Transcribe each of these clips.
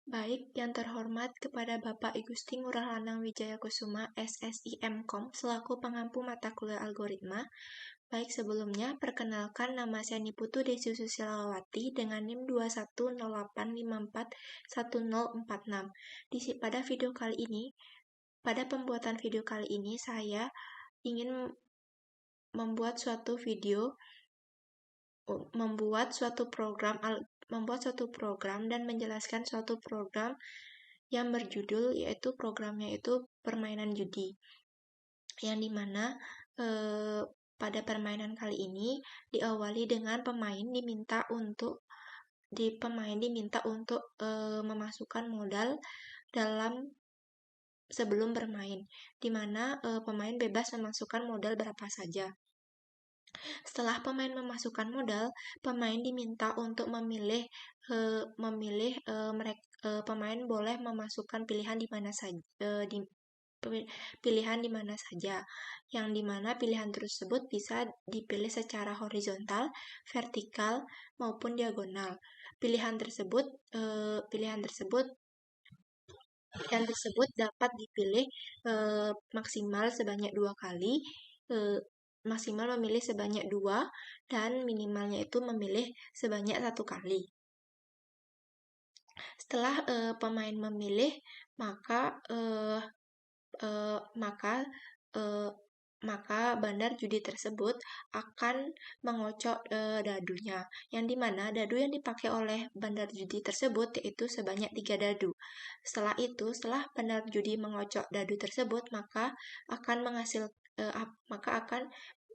Baik, yang terhormat kepada Bapak I Gusti Ngurah Lanang Wijaya Kusuma, SSI M.Com, selaku pengampu mata kuliah algoritma. Baik, sebelumnya, perkenalkan nama saya Niputu Desi Susilawati dengan NIM 2108541046. Pada pembuatan video kali ini, saya ingin membuat suatu program dan menjelaskan suatu program yang berjudul programnya itu permainan judi, yang dimana pada permainan kali ini diawali dengan pemain diminta untuk memasukkan modal sebelum bermain, dimana pemain bebas memasukkan modal berapa saja. Setelah pemain memasukkan modal, pemain diminta untuk pemain boleh memasukkan pilihan di mana saja, yang dimana pilihan tersebut bisa dipilih secara horizontal, vertikal, maupun diagonal. Pilihan tersebut dapat dipilih maksimal sebanyak 2 kali, maksimal memilih sebanyak 2, dan minimalnya itu memilih sebanyak 1 kali. Setelah pemain memilih, maka bandar judi tersebut akan mengocok dadunya, yang dimana dadu yang dipakai oleh bandar judi tersebut yaitu sebanyak 3 dadu. Setelah bandar judi mengocok dadu tersebut, maka akan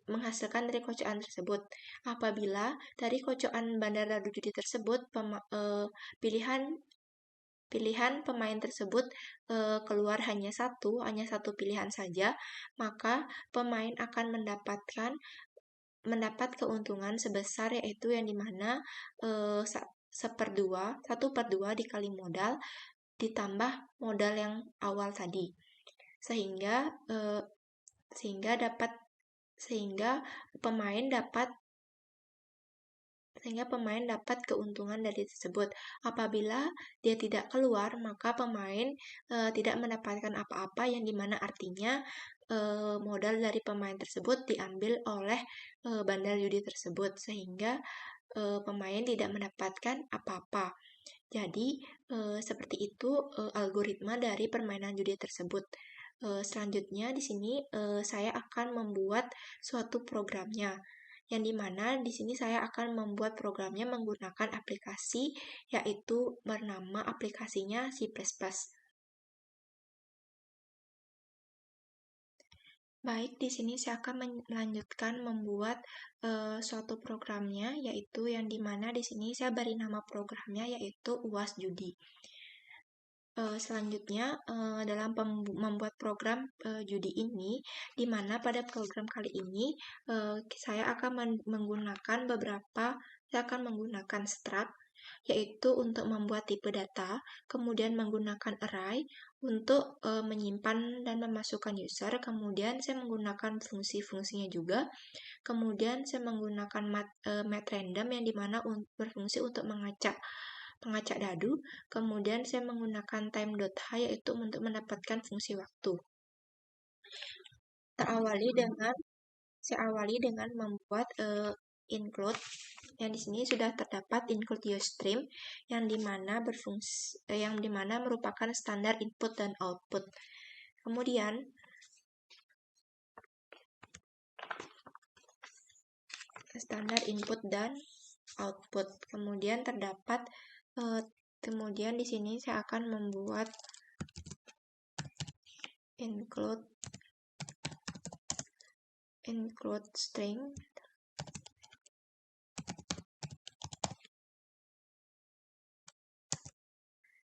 menghasilkan dari kocokan tersebut. Apabila dari kocokan bandar dadu judi tersebut pilihan pemain tersebut keluar hanya satu pilihan saja, maka pemain akan mendapat keuntungan sebesar, yaitu yang dimana 1/2 dikali modal ditambah modal yang awal tadi, sehingga pemain dapat keuntungan dari tersebut. Apabila dia tidak keluar, maka pemain tidak mendapatkan apa-apa, yang dimana artinya modal dari pemain tersebut diambil oleh bandar judi tersebut, sehingga pemain tidak mendapatkan apa-apa. Jadi seperti itu algoritma dari permainan judi tersebut. Selanjutnya di sini saya akan membuat suatu programnya, yang dimana di sini saya akan membuat programnya menggunakan aplikasi, yaitu bernama aplikasinya C++. Baik, di sini saya akan melanjutkan membuat suatu programnya, yaitu yang dimana di sini saya beri nama programnya yaitu UAS Judi. Selanjutnya dalam membuat program judi ini, di mana pada program kali ini saya akan menggunakan struct, yaitu untuk membuat tipe data, kemudian menggunakan array untuk menyimpan dan memasukkan user, kemudian saya menggunakan fungsi-fungsinya juga, kemudian saya menggunakan mat random yang dimana berfungsi untuk mengacak dadu, kemudian saya menggunakan time.h yaitu untuk mendapatkan fungsi waktu. Saya awali dengan membuat include, yang di sini sudah terdapat include uStream, yang dimana merupakan standar input dan output. Kemudian standar input dan output. Kemudian di sini saya akan membuat include string,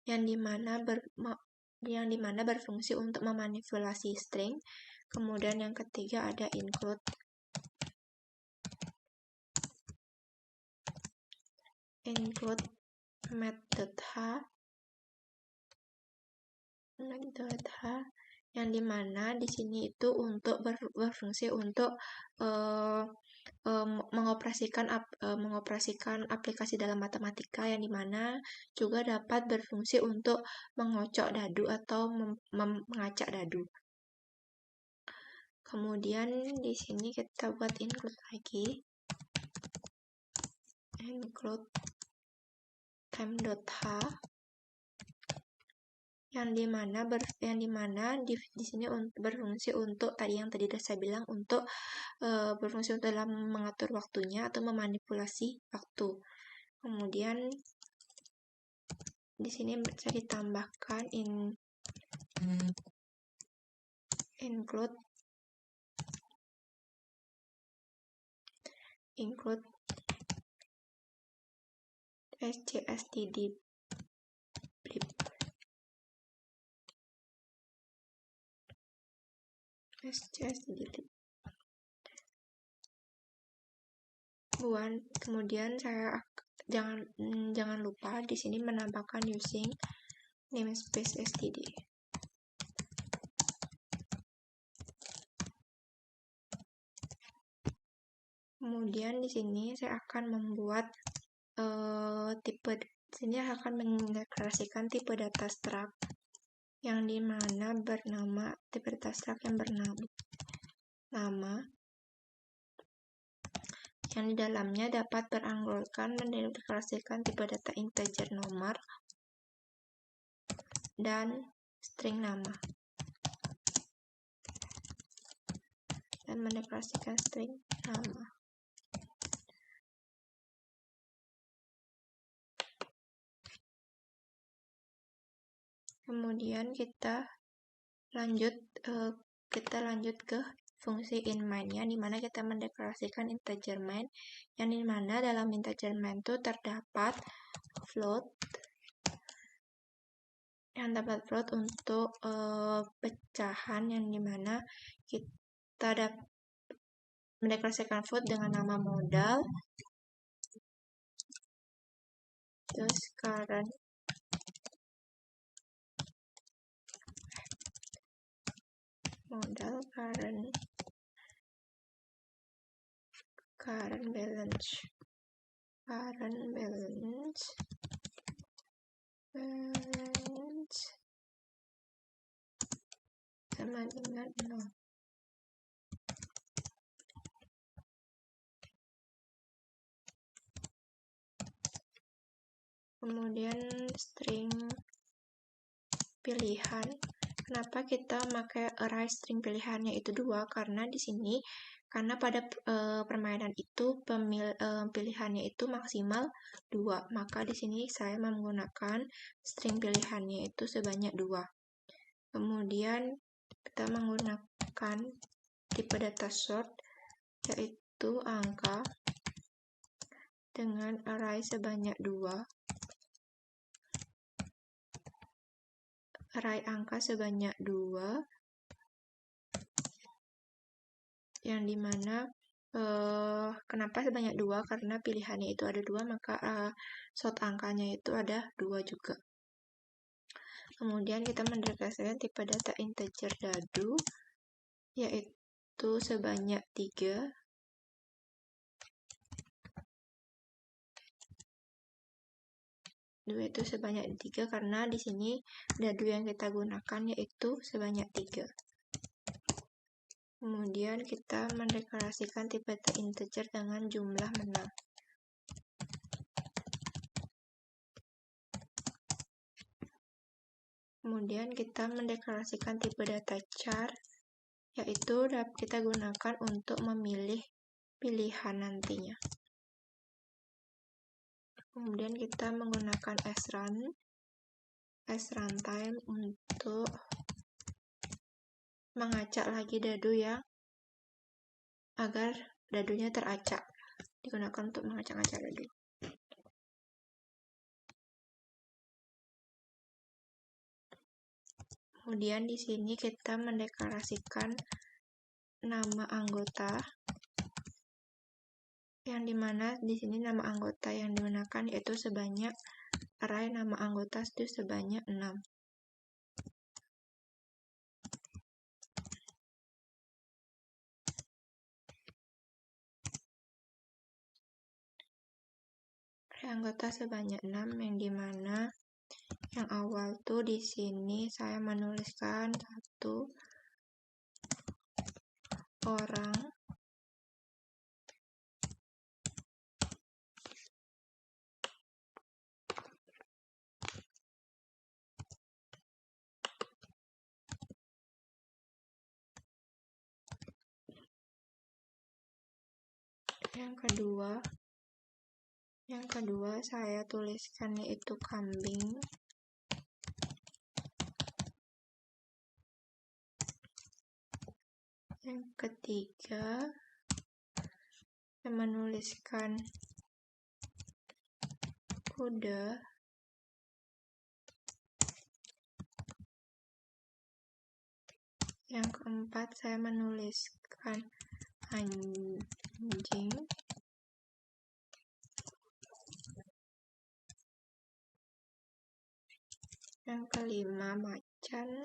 yang dimana berfungsi untuk memanipulasi string. Kemudian yang ketiga ada include math.h, yang dimana di sini itu untuk berfungsi untuk mengoperasikan aplikasi dalam matematika yang dimana juga dapat berfungsi untuk mengocok dadu atau mengacak dadu. Kemudian di sini kita buat include lagi, include time.h yang dimana di sini berfungsi untuk tadi saya bilang untuk berfungsi untuk dalam mengatur waktunya atau memanipulasi waktu. Kemudian di sini bisa ditambahkan include scstd blip kemudian saya jangan lupa di sini menambahkan using namespace std. Kemudian di sini saya akan membuat mendeklarasikan tipe data struct yang dimana tipe data struct yang bernama yang di dalamnya dapat beranggotkan mendeklarasikan tipe data integer nomor dan string nama dan mendeklarasikan string nama. Kemudian kita lanjut ke fungsi inMain-nya, dimana kita mendeklarasikan integer main, yang dimana dalam integer main itu terdapat float untuk pecahan, yang dimana kita mendeklarasikan float dengan nama modal, terus current balance sama dengan 0. Kemudian string pilihan. Kenapa kita pakai array string pilihannya itu 2? Karena di sini pada permainan itu pilihannya itu maksimal 2. Maka di sini saya menggunakan string pilihannya itu sebanyak 2. Kemudian kita menggunakan tipe data sort, yaitu angka dengan array sebanyak 2. Array angka sebanyak 2, yang dimana kenapa sebanyak 2? Karena pilihannya itu ada 2, maka sort angkanya itu ada 2 juga. Kemudian kita mendeklarasikan tipe data integer dadu, yaitu sebanyak 3. Itu sebanyak 3 karena di sini dadu yang kita gunakan yaitu sebanyak 3. Kemudian kita mendeklarasikan tipe data integer dengan jumlah menang. Kemudian kita mendeklarasikan tipe data char, yaitu kita gunakan untuk memilih pilihan nantinya. Kemudian kita menggunakan sRuntime untuk mengacak lagi dadu agar dadunya teracak. Digunakan untuk mengacak-acak dadu. Kemudian di sini kita mendeklarasikan nama anggota, yang dimana di sini nama anggota yang digunakan yaitu sebanyak array nama anggota itu sebanyak 6. anggota sebanyak 6, yang dimana yang awal tuh di sini saya menuliskan 1 orang. Yang kedua saya tuliskan yaitu kambing. Yang ketiga saya menuliskan kuda. Yang keempat saya menuliskan anjing. Yang kelima macan.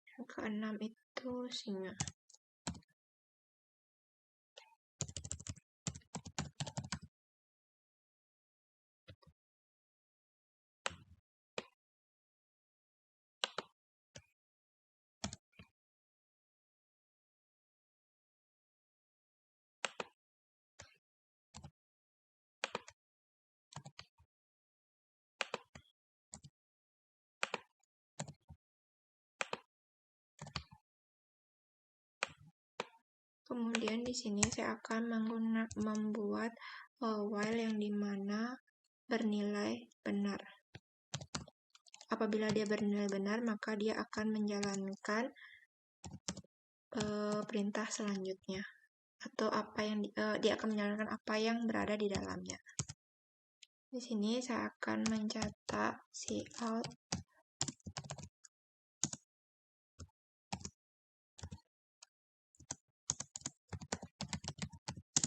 Yang keenam itu singa. Kemudian di sini saya akan membuat while yang dimana bernilai benar. Apabila dia bernilai benar, maka dia akan menjalankan perintah selanjutnya, atau dia akan menjalankan apa yang berada di dalamnya. Di sini saya akan mencetak cout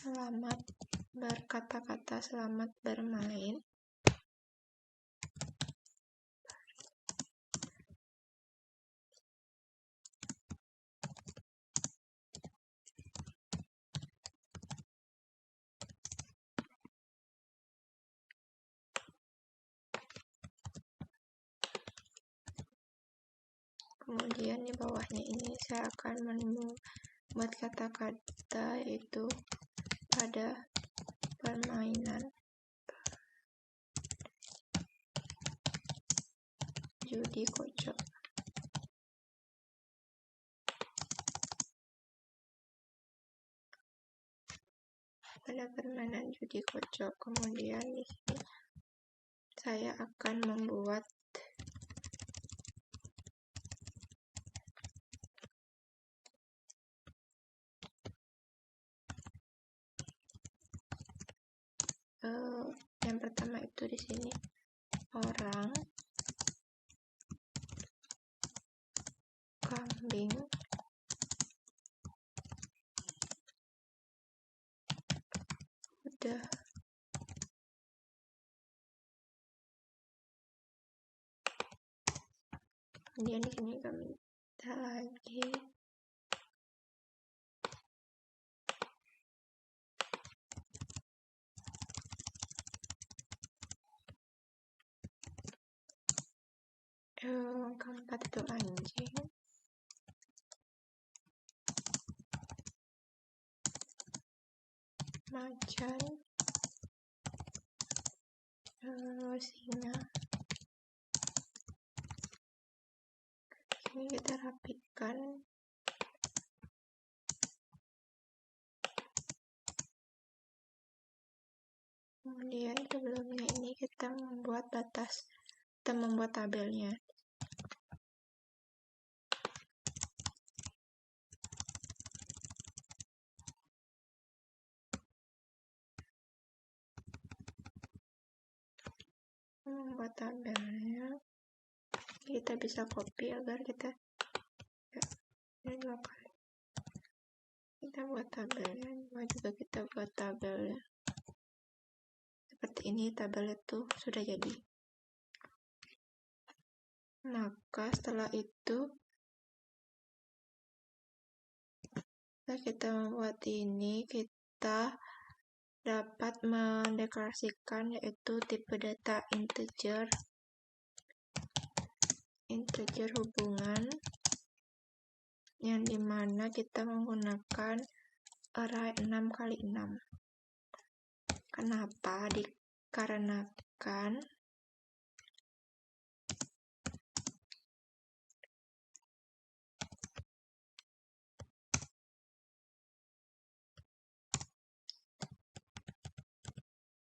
selamat berkata-kata selamat bermain. Kemudian di bawahnya ini saya akan membuat kata-kata yaitu pada permainan judi kocok. Pada permainan judi kocok. Kemudian di sini saya akan membuat yang pertama itu di sini orang, kambing, kuda, kemudian di sini kami minta lagi keempat itu anjing, macan, singa. Ini kita rapikan. Kemudian sebelumnya ini kita membuat tabelnya. Membuat tabelnya, kita bisa copy agar kita ini 2 kali. Kita buat tabelnya, juga kita buat tabelnya. Seperti ini tabel itu sudah jadi. Maka setelah itu Setelah kita membuat ini, kita dapat mendeklarasikan yaitu tipe data integer hubungan, yang dimana kita menggunakan array 6x6. Kenapa?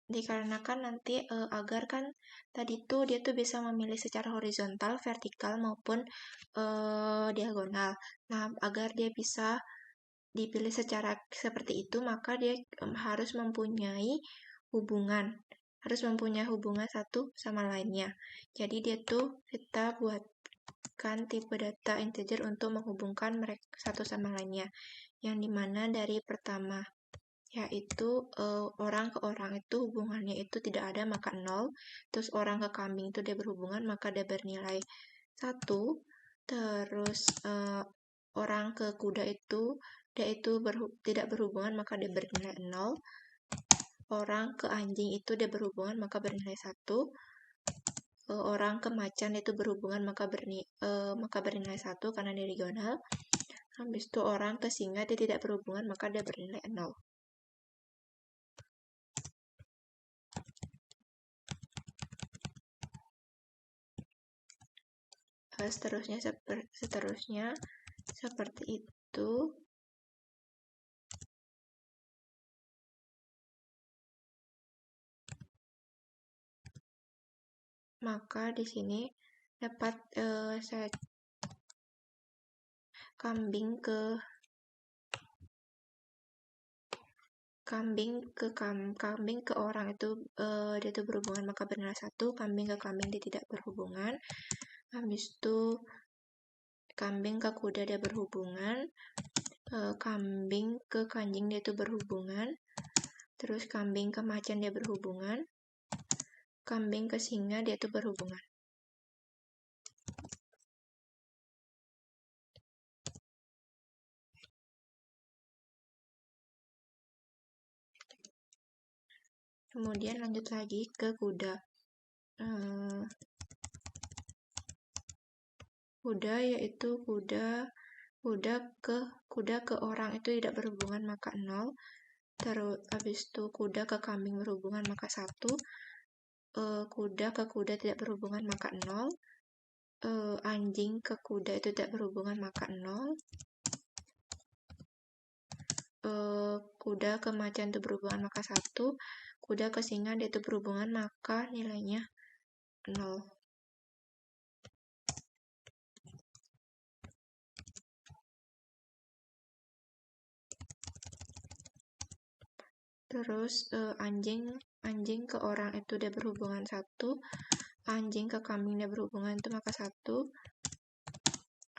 Dikarenakan nanti agar kan tadi tuh dia tuh bisa memilih secara horizontal, vertikal maupun diagonal. Nah, agar dia bisa dipilih secara seperti itu, maka dia harus mempunyai hubungan satu sama lainnya. Jadi dia tuh kita buatkan tipe data integer untuk menghubungkan mereka satu sama lainnya, yang dimana dari pertama yaitu orang ke orang itu hubungannya itu tidak ada maka 0, terus orang ke kambing itu dia berhubungan maka dia bernilai 1, terus orang ke kuda itu dia itu tidak berhubungan maka dia bernilai 0, orang ke anjing itu dia berhubungan maka bernilai 1, orang ke macan itu berhubungan maka bernilai 1 karena dia diagonal. Habis itu orang ke singa dia tidak berhubungan maka dia bernilai 0. Seterusnya seperti itu. Maka di sini dapat saya kambing ke orang itu dia itu berhubungan maka bernilai 1, kambing ke kambing dia tidak berhubungan. Habis itu kambing ke kuda dia berhubungan, kambing ke anjing dia itu berhubungan, terus kambing ke macan dia berhubungan, kambing ke singa dia itu berhubungan. Kemudian lanjut lagi ke kuda. Kuda yaitu kuda ke orang itu tidak berhubungan maka 0. Terus habis itu kuda ke kambing berhubungan maka 1. Kuda ke kuda tidak berhubungan maka 0. Anjing ke kuda itu tidak berhubungan maka 0. Kuda ke macan itu berhubungan maka 1. Kuda ke singa dia itu berhubungan maka nilainya 0. Terus anjing ke orang itu dia berhubungan 1. Anjing ke kambing dia berhubungan itu maka 1.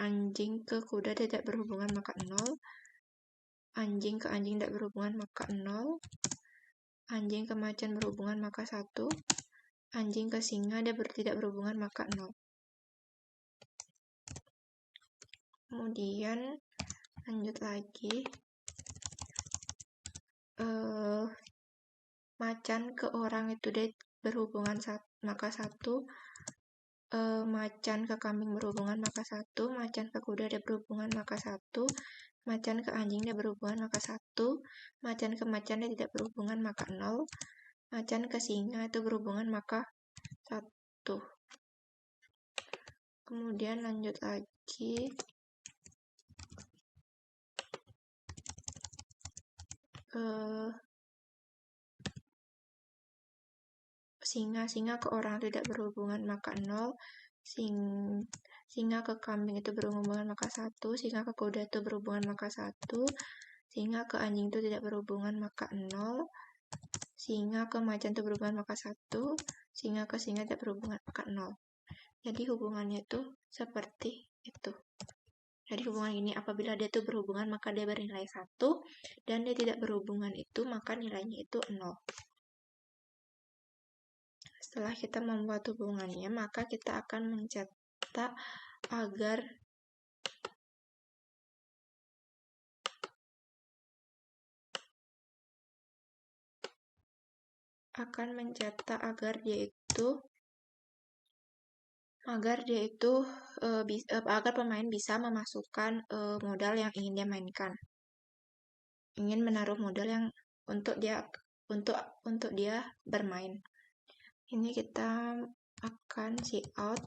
Anjing ke kuda tidak berhubungan maka 0. Anjing ke anjing tidak berhubungan maka 0. Anjing ke macan berhubungan maka 1. Anjing ke singa dia tidak berhubungan maka 0. Kemudian lanjut lagi, macan ke orang itu dia berhubungan maka 1. Macan ke kambing berhubungan maka 1. Macan ke kuda dia berhubungan maka 1. Macan ke anjing dia berhubungan maka 1. Macan ke macan dia tidak berhubungan maka 0. Macan ke singa itu berhubungan maka 1. Kemudian lanjut lagi, singa ke orang tidak berhubungan maka 0. Singa ke kambing itu berhubungan maka 1. Singa ke kuda itu berhubungan maka 1. Singa ke anjing itu tidak berhubungan maka 0. Singa ke macan itu berhubungan maka 1. Singa ke singa tidak berhubungan maka 0. Jadi hubungannya itu seperti itu. Jadi hubungan ini apabila dia itu berhubungan maka dia bernilai 1, dan dia tidak berhubungan itu maka nilainya itu 0. Setelah kita membuat hubungannya, maka kita akan mencetak agar akan mencetak agar agar pemain bisa memasukkan modal yang ingin dia mainkan, ingin menaruh modal yang untuk dia bermain. Ini kita akan cout.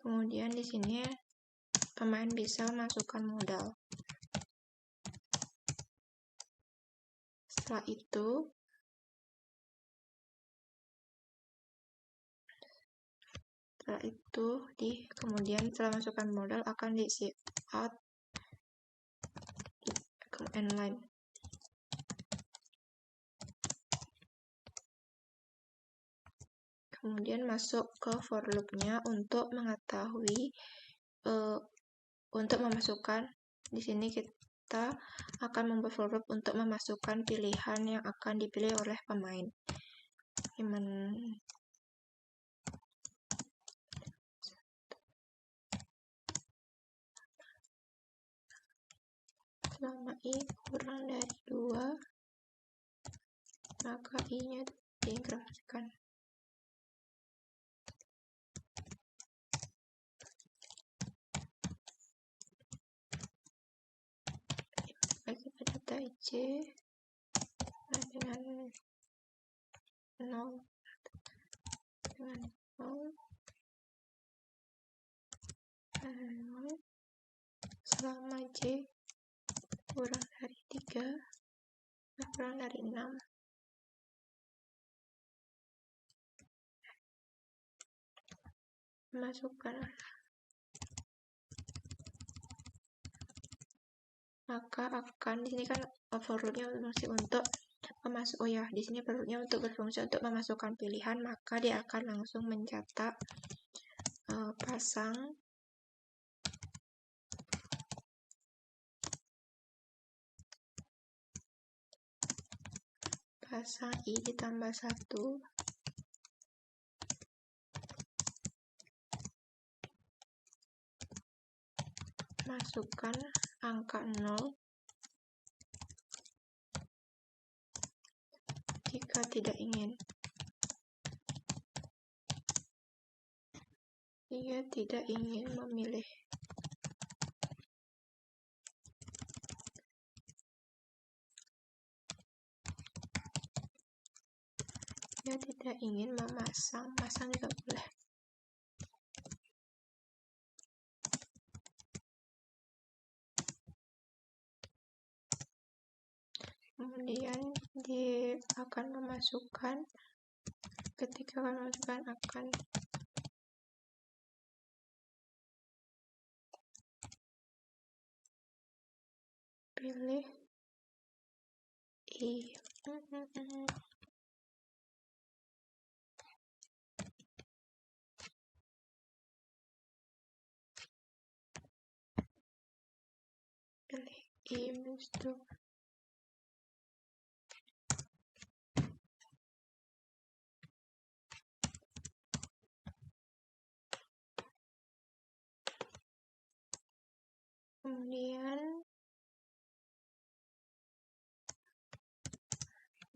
Kemudian di sini pemain bisa masukkan modal. Setelah itu kemudian setelah masukkan modal akan di cout command line. Kemudian masuk ke for loop-nya untuk mengetahui untuk memasukkan. Di sini kita akan membuat for loop untuk memasukkan pilihan yang akan dipilih oleh pemain. Selama I kurang dari 2, maka I-nya diinkrasikan. Lagi pada data IC dengan 0 selama J kurang dari 3 kurang dari 6. Masukkan, maka akan di sini kan for loop-nya berfungsi untuk di sini for loop-nya berfungsi untuk memasukkan pilihan, maka dia akan langsung mencetak pasang I ditambah 1 masukkan angka 0 jika tidak ingin. Dia tidak ingin memilih. Dia tidak ingin masang juga boleh. Kemudian dia akan memasukkan, ketika akan memasukkan akan pilih I. Pilih I itu.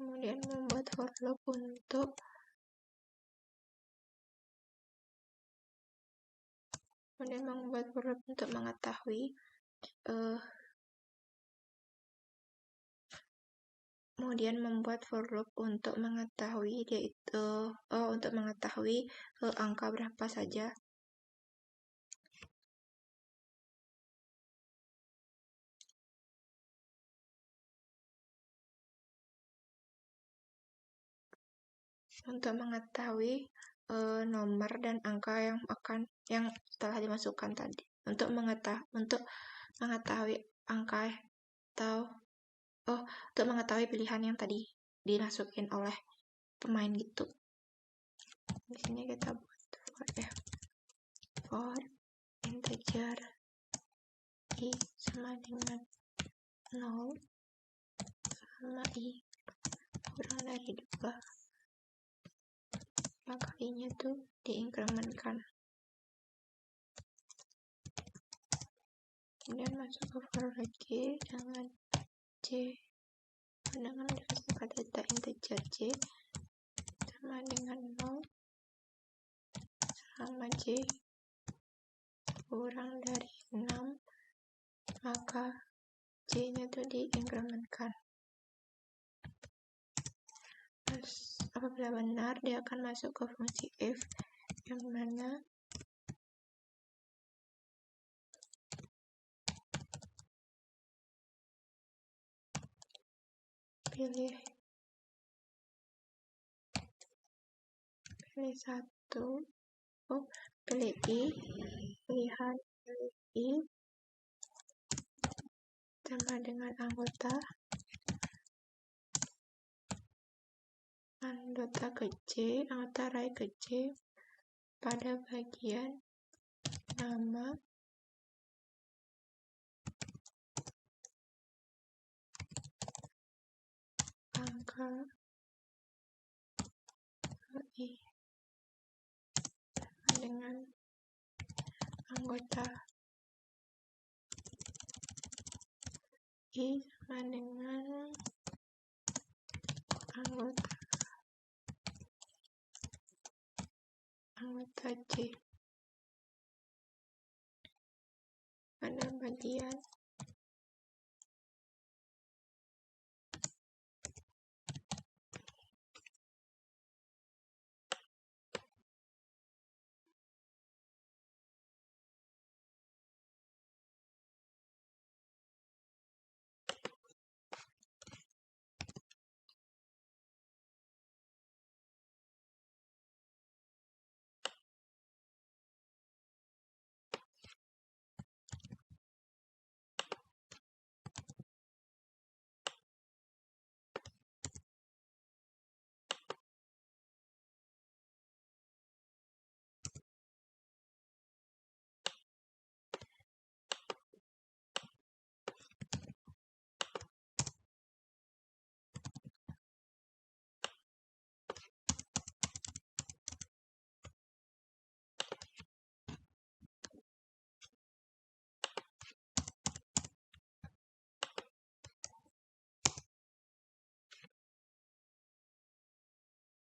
Kemudian membuat for loop untuk mengetahui angka berapa saja. Untuk mengetahui nomor dan angka yang telah dimasukkan tadi. Untuk mengetahui angka untuk mengetahui pilihan yang tadi dimasukin oleh pemain gitu. Di sini kita buat for integer I sama dengan 0 sama I kurang dari 2. maka I-nya tuh diinkrementkan. Kemudian masuk ke for G dengan C dengan dikasih data integer C sama dengan 0 selama J kurang dari 6, maka J-nya tuh diinkrementkan. Apabila benar, dia akan masuk ke fungsi F, yang mana pilih satu, pilih I, pilihan pilih I sama dengan anggota ke C, anggota array ke C pada bagian nama angka I dengan anggota I sama dengan anggota J pada bagian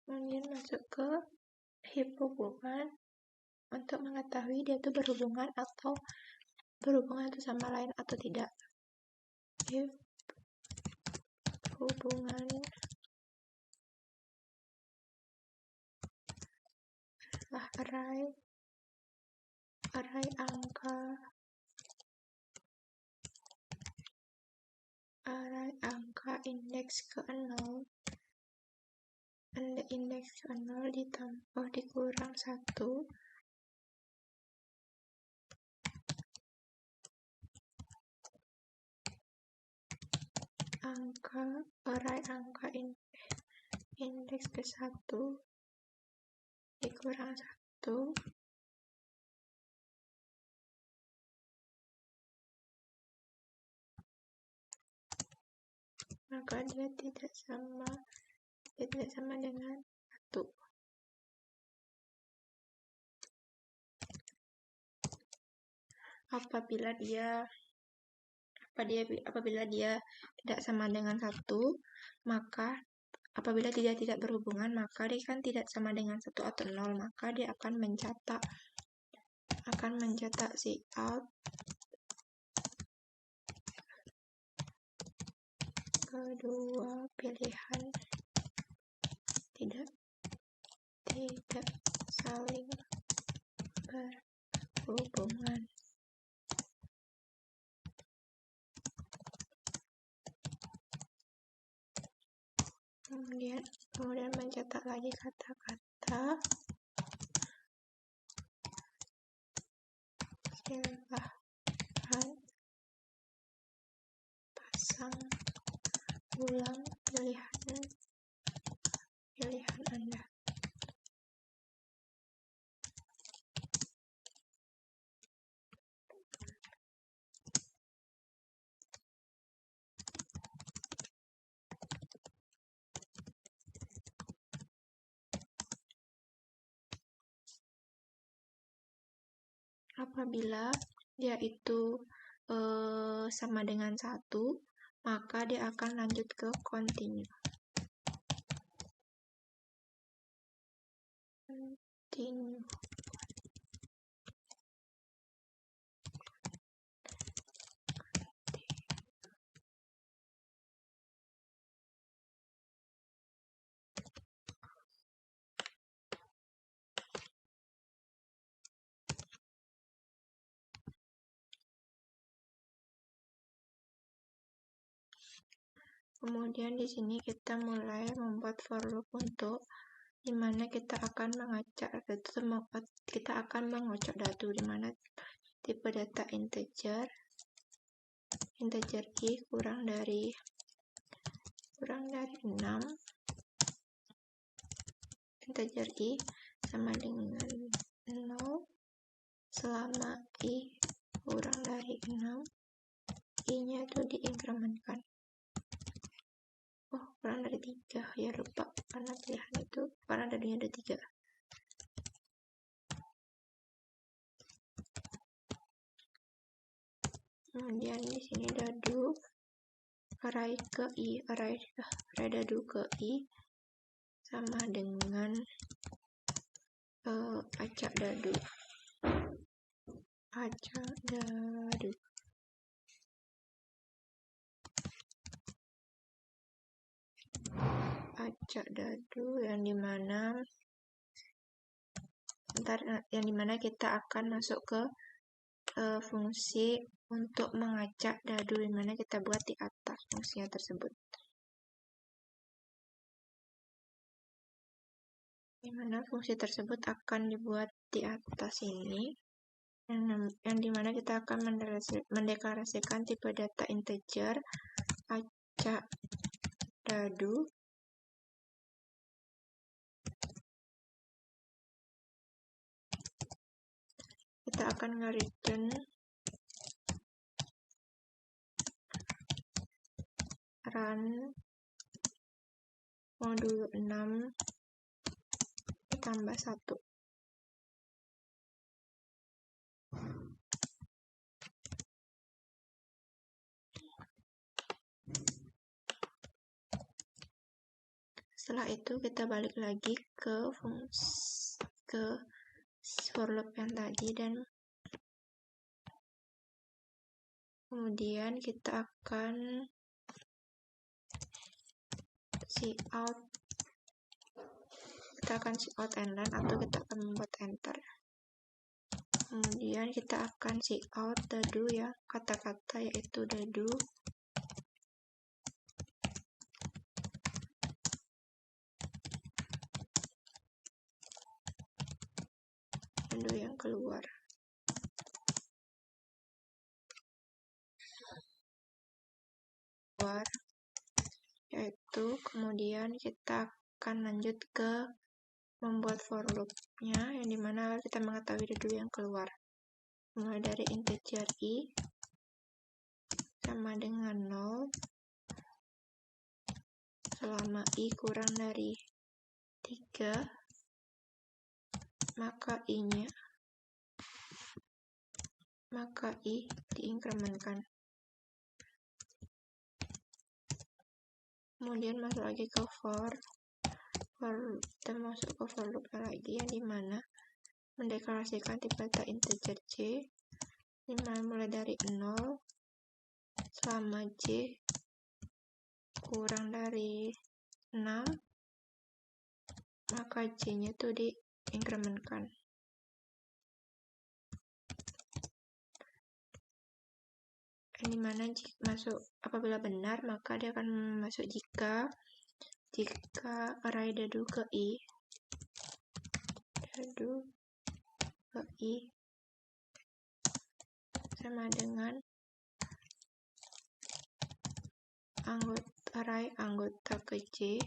kemudian masuk ke heap hubungan untuk mengetahui dia itu berhubungan itu sama lain atau tidak. Heap hubungan adalah array angka indeks ke 0 ditambah dikurang 1 array angka indeks ke 1 dikurang 1 maka dia tidak sama dengan 1. Apabila dia tidak sama dengan 1, maka apabila dia tidak berhubungan, maka dia kan tidak sama dengan 1 atau 0, maka dia akan mencetak cout kedua pilihan tidak saling berhubungan. Kemudian mencetak lagi kata-kata silahkan pasang ulang pilihan Anda. Apabila dia itu sama dengan 1, maka dia akan lanjut ke continue. Kemudian di sini kita mulai membuat for loop untuk dimana kita akan mengacak kita akan mengocok dadu, dimana tipe data integer i kurang dari 6, integer i sama dengan 0 selama i kurang dari 6, i nya itu diinkrementkan. Kurang dari 3, ya lupa karena pilihan itu, karena dadunya ada 3. Kemudian di sini dadu array ke i, array dadu ke i sama dengan acak dadu. Acak dadu yang dimana kita akan masuk ke fungsi untuk mengacak dadu, dimana kita buat di atas fungsinya tersebut. Dimana fungsi tersebut akan dibuat di atas ini, yang dimana kita akan mendeklarasikan tipe data integer acak dadu kita akan nge-return run modul 6 ditambah 1. Setelah itu kita balik lagi ke for loop yang tadi, dan kemudian kita akan cout and run, atau kita akan membuat enter. Kemudian kita akan cout dadu ya, kata-kata yaitu dadu yang keluar. Yaitu kemudian kita akan lanjut ke membuat for loop-nya, yang dimana kita mengetahui dadu yang keluar. Mulai dari integer i sama dengan 0 selama i kurang dari 3, maka i diinkrementkan. Kemudian masuk lagi ke kita masuk ke for loop lagi, yang dimana mendeklarasikan tipe data integer j, dimana mulai dari 0 selama j kurang dari 6, maka j nya itu diinkrementkan. Yang dimana apabila benar, maka dia akan masuk jika array dadu ke i sama dengan array anggota ke j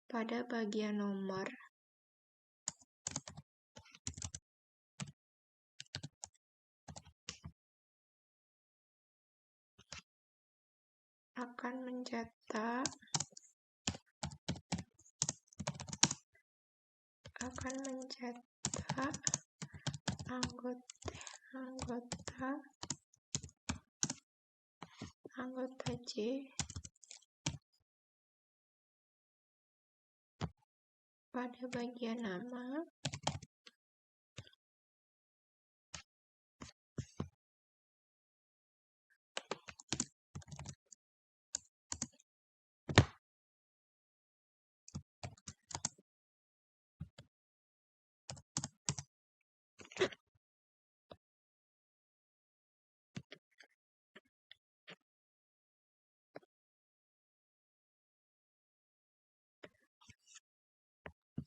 pada bagian nomor akan mencetak anggota anggota J pada bagian nama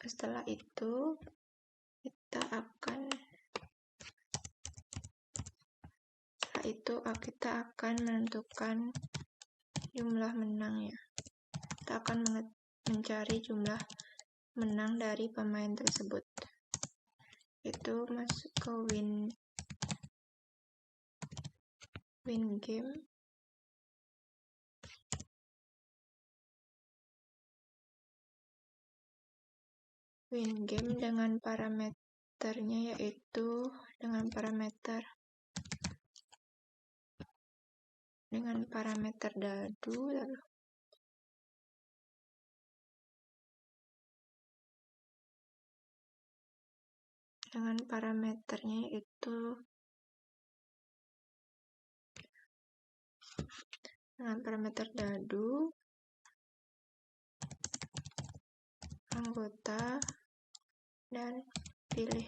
setelah itu kita akan menentukan jumlah menang ya. Kita akan mencari jumlah menang dari pemain tersebut. Itu masuk ke win game. Win game dengan parameternya yaitu dengan parameter dadu, dengan parameternya yaitu dengan parameter dadu, anggota, dan pilih.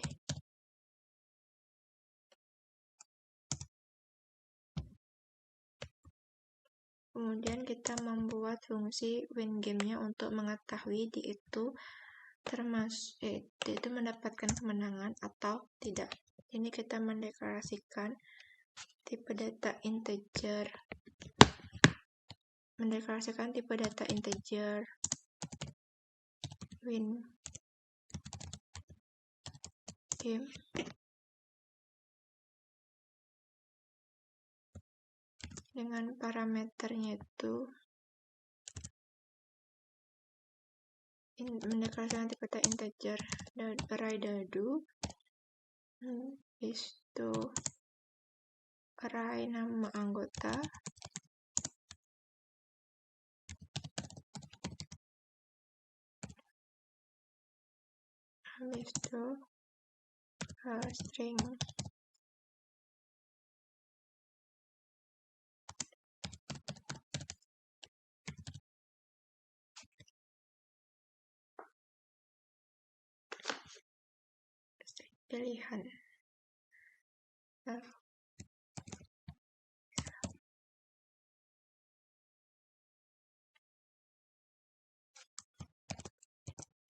Kemudian kita membuat fungsi win game-nya untuk mengetahui itu mendapatkan kemenangan atau tidak. Ini kita mendeklarasikan tipe data integer. Win game dengan parameternya itu mendeklarasikan tipe data integer array dadu, itu array nama anggota, habis itu string. Pilihan.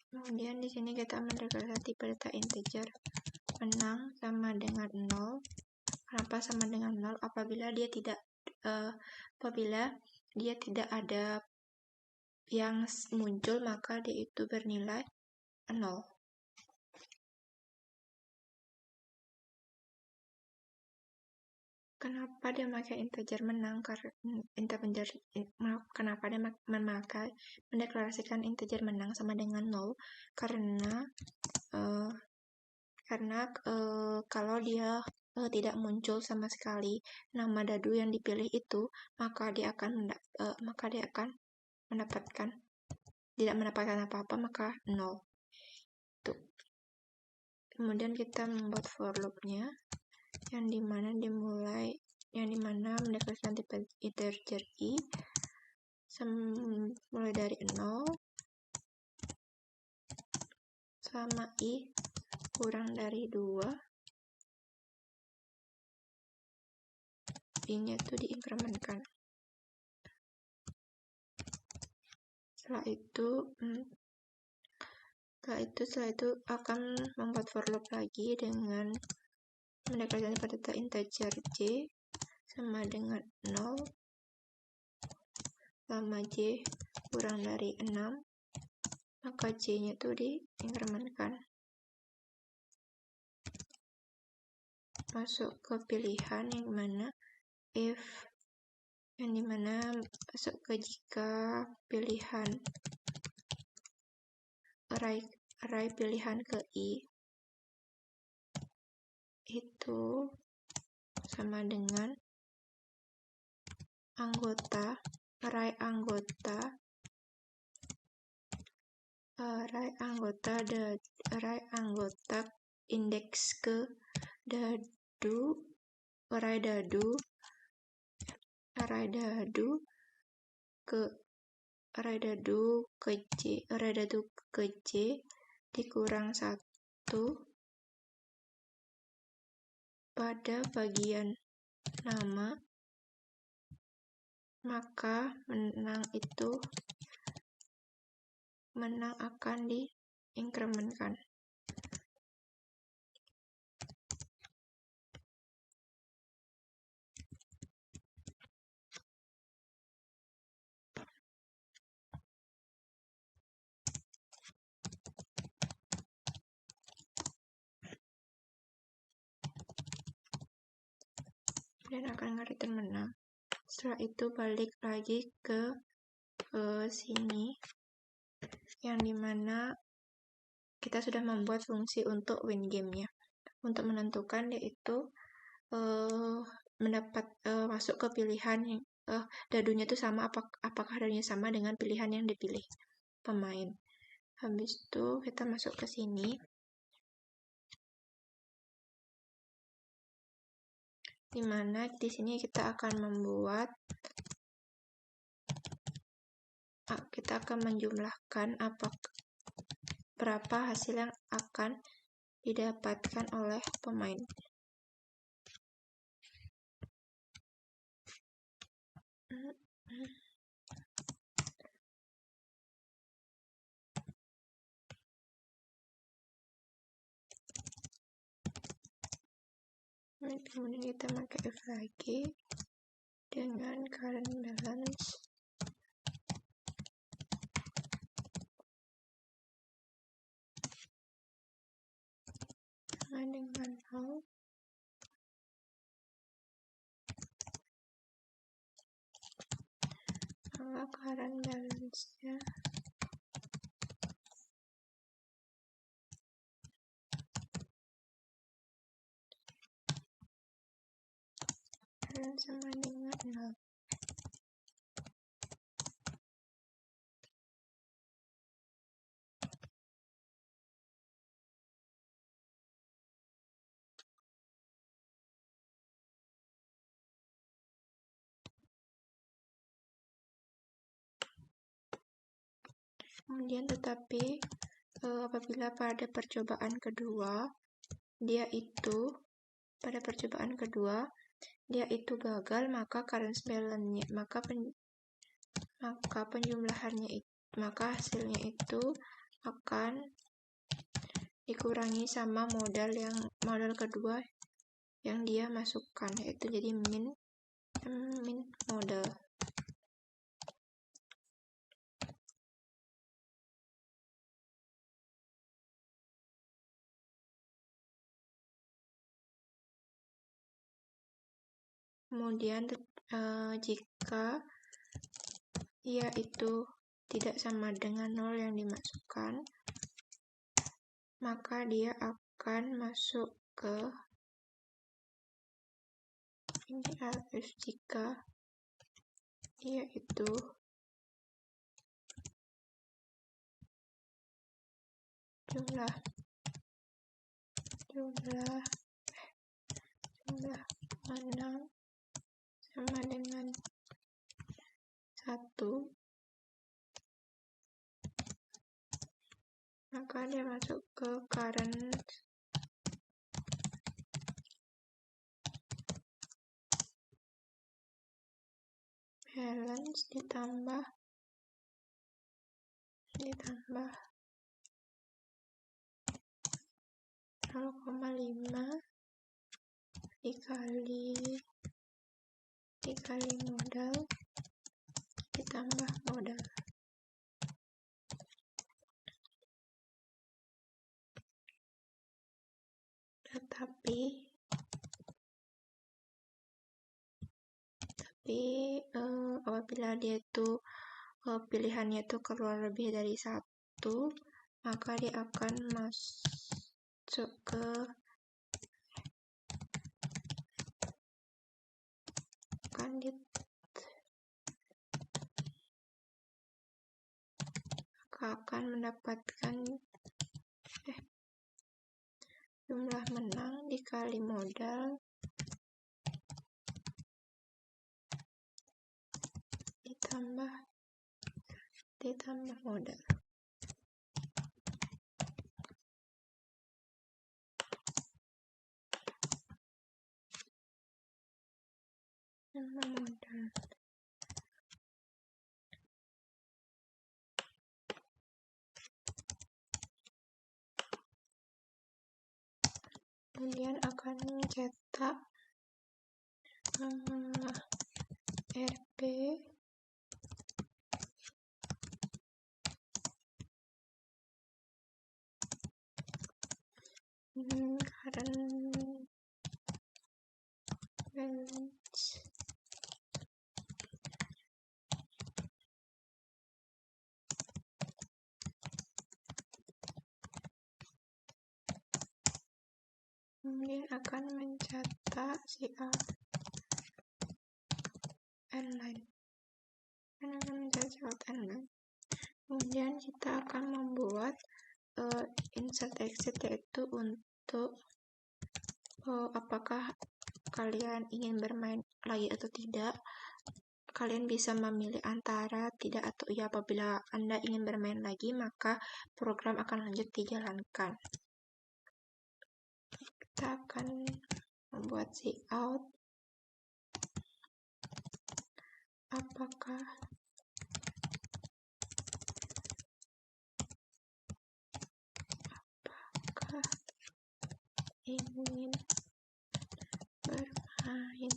Kemudian di sini kita mendeklarasikan tipe data integer menang sama dengan 0. Kenapa sama dengan 0? Apabila dia tidak ada yang muncul, maka dia itu bernilai 0. Kenapa dia memakai integer menang? Kenapa dia mendeklarasikan integer menang sama dengan 0? Karena kalau dia tidak muncul sama sekali nama dadu yang dipilih itu, maka dia akan tidak mendapatkan apa-apa, maka 0. Kemudian kita membuat for loop-nya yang dimana mendeklarasikan tipe integer i mulai dari 0 sama i kurang dari 2, i-nya itu diinkrementkan. Setelah itu akan membuat for loop lagi dengan mendeklarasikan pada data integer j sama dengan 0 sama j kurang dari 6, maka j-nya itu diinkrementkan. Masuk ke pilihan yang dimana masuk ke jika pilihan array pilihan ke i itu sama dengan array anggota indeks ke array dadu ke J dikurang 1 pada bagian nama, maka menang akan diinkremenkan. Dan akan nge-return menang. Setelah itu balik lagi ke sini, yang dimana kita sudah membuat fungsi untuk win game-nya. Untuk menentukan yaitu masuk ke pilihan yang dadunya itu sama, apakah dadunya sama dengan pilihan yang dipilih pemain. Habis itu kita masuk ke sini, dimana di sini kita akan menjumlahkan berapa hasil yang akan didapatkan oleh pemain. Kemudian kita pakai if lagi dengan current balance sama dengan 0. Maka current balance-nya sama dengan 0. Kemudian tetapi apabila pada percobaan kedua dia itu gagal, maka current balance-nya maka hasilnya itu akan dikurangi sama modal kedua yang dia masukkan, yaitu jadi min modal. Kemudian jika ia itu tidak sama dengan 0 yang dimasukkan, maka dia akan masuk ke ini else. Jika ia itu jumlah menang sama dengan 1, maka dia masuk ke current balance ditambah 0,5 dikali modal ditambah modal. Tetapi apabila dia itu pilihannya itu keluar lebih dari 1, maka dia akan masuk ke akan mendapatkan jumlah menang dikali modal ditambah modal. Kemudian akan mencetak RP current balance kemudian akan mencetak CA online. Kemudian kita akan membuat insert exit, yaitu untuk apakah kalian ingin bermain lagi atau tidak. Kalian bisa memilih antara tidak atau iya. Apabila Anda ingin bermain lagi, maka program akan lanjut dijalankan. Kita akan membuat cout. Apakah ingin bermain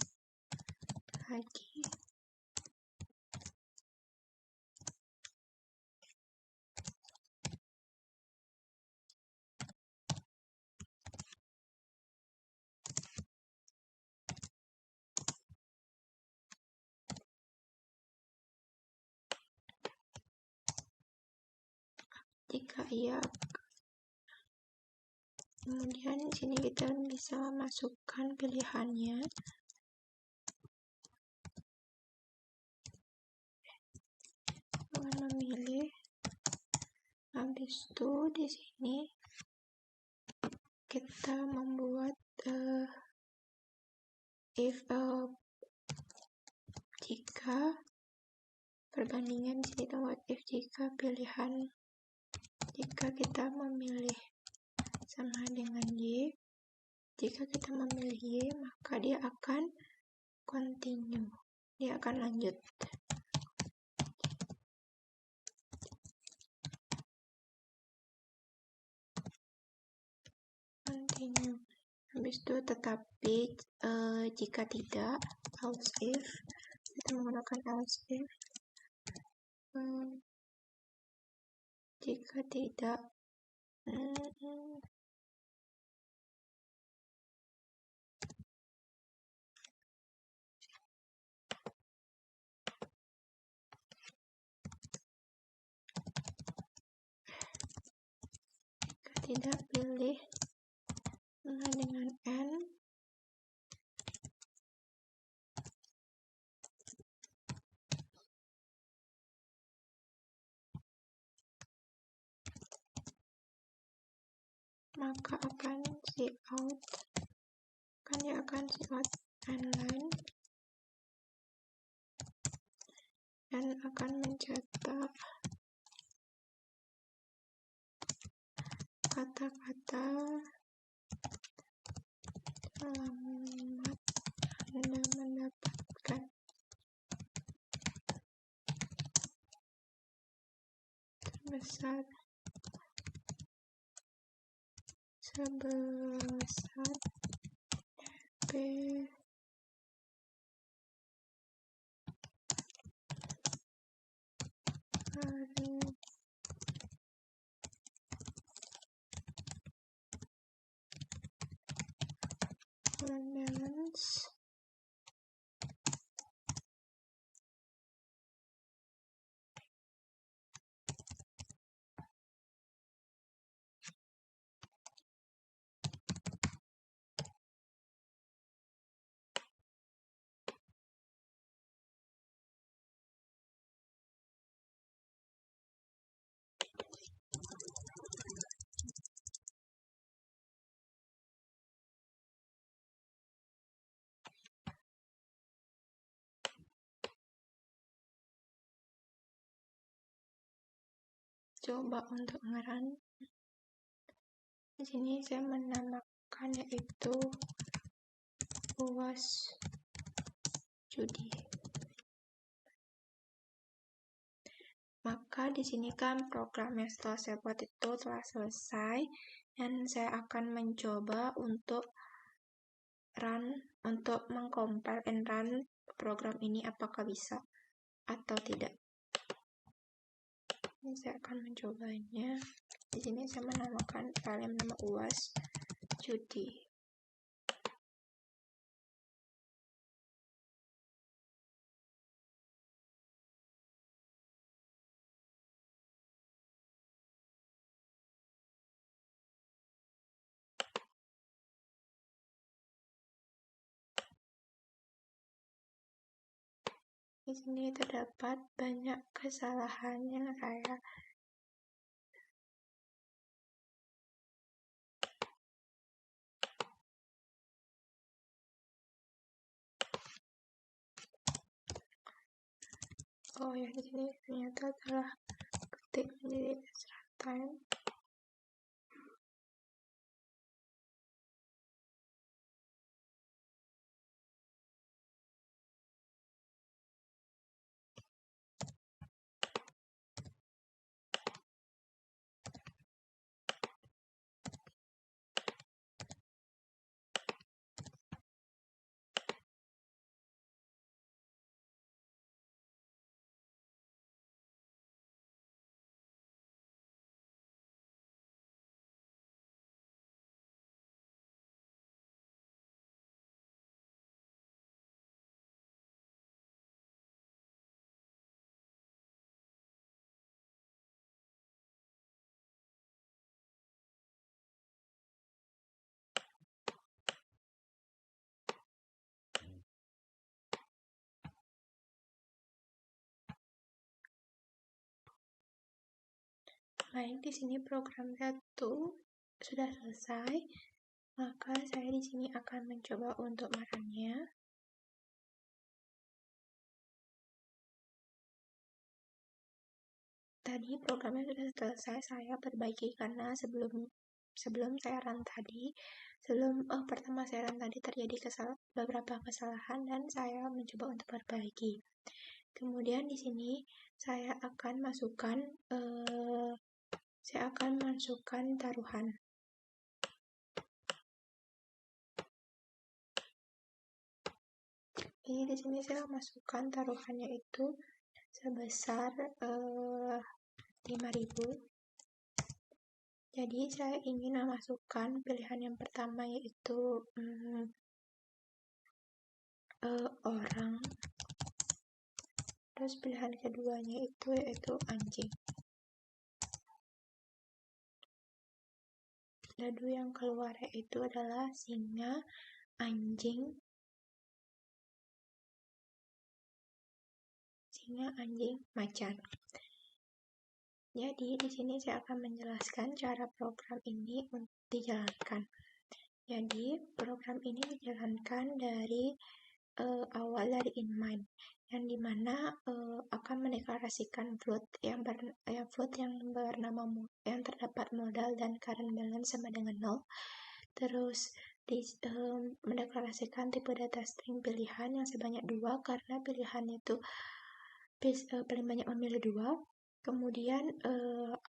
lagi? Jika iya, kemudian di sini kita bisa masukkan pilihannya. Memilih. Habis itu di sini kita membuat jika perbandingan. Di sini kita buat if jika pilihan, jika kita memilih sama dengan Y. Jika kita memilih Y, maka dia akan continue, dia akan lanjut. Continue. Habis itu tetapi jika tidak, else if, kita menggunakan else if. Jika tidak, tidak pilih sama dengan N, maka akan cout, dia akan cout online dan akan mencetak kata-kata selamat Anda mendapatkan sebesar P balance coba untuk ngerun. Di sini saya menamakan yaitu UAS judi. Maka di sini kan program yang setelah saya buat itu telah selesai, dan saya akan mencoba untuk mengcompile and run program ini apakah bisa atau tidak. Ini saya akan mencobanya. Di sini saya menamakan file yang nama UAS judi. Di sini terdapat banyak kesalahan yang saya di sini ternyata telah ketik menjadi runtime. Baik, di sini program 1 sudah selesai. Maka saya di sini akan mencoba untuk merunnya. Tadi programnya sudah selesai, saya perbaiki karena sebelum saya run tadi, pertama saya run tadi terjadi beberapa kesalahan dan saya mencoba untuk perbaiki. Kemudian di sini saya akan masukkan taruhan. Jadi di sini saya masukkan taruhannya itu sebesar 5.000. Jadi saya ingin memasukkan pilihan yang pertama yaitu orang. Terus pilihan keduanya itu yaitu anjing. Dadu yang keluar itu adalah singa, anjing, macan. Jadi di sini saya akan menjelaskan cara program ini dijalankan. Jadi program ini dijalankan dari awal dari inMine, yang dimana akan mendeklarasikan float yang bernama yang terdapat modal dan current balance sama dengan 0. Terus mendeklarasikan tipe data string pilihan yang sebanyak 2 karena pilihan itu paling banyak memilih 2. Kemudian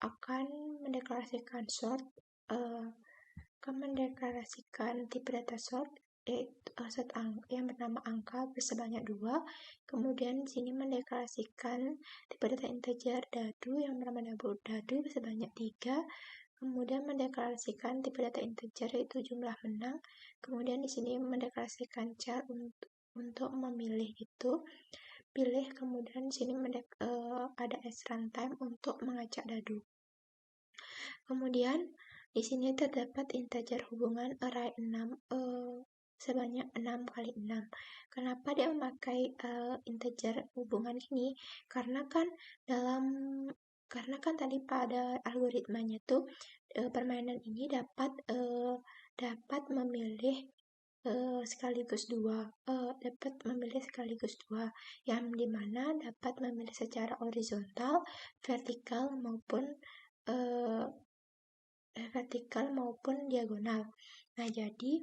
akan mendeklarasikan sort, tipe data sort set yang bernama angka sebanyak 2. Kemudian di sini mendeklarasikan tipe data integer dadu yang bernama dadu sebanyak 3. Kemudian mendeklarasikan tipe data integer yaitu jumlah menang. Kemudian di sini mendeklarasikan char untuk memilih itu. Pilih, kemudian di sini ada runtime untuk mengacak dadu. Kemudian di sini terdapat integer hubungan array 6 sebanyak 6 kali 6. Kenapa dia memakai integer hubungan ini? Karena kan tadi pada algoritmanya tuh permainan ini dapat memilih sekaligus dua, yang dimana dapat memilih secara horizontal, vertikal maupun vertikal maupun diagonal. Nah, jadi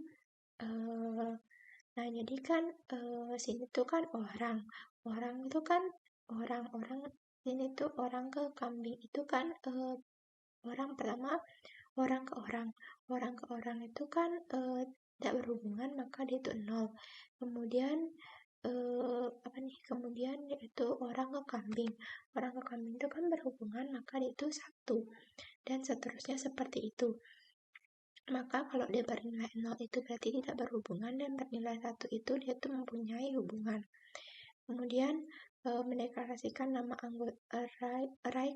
kan sini tuh kan orang itu kan orang ini tuh orang ke kambing itu kan orang pertama orang ke orang itu kan tidak berhubungan, maka dia itu 0. Kemudian kemudian yaitu orang ke kambing itu kan berhubungan, maka dia itu 1, dan seterusnya seperti itu. Maka kalau dia bernilai 0 itu berarti tidak berhubungan, dan bernilai 1 itu dia itu mempunyai hubungan. Kemudian mendeklarasikan nama anggota array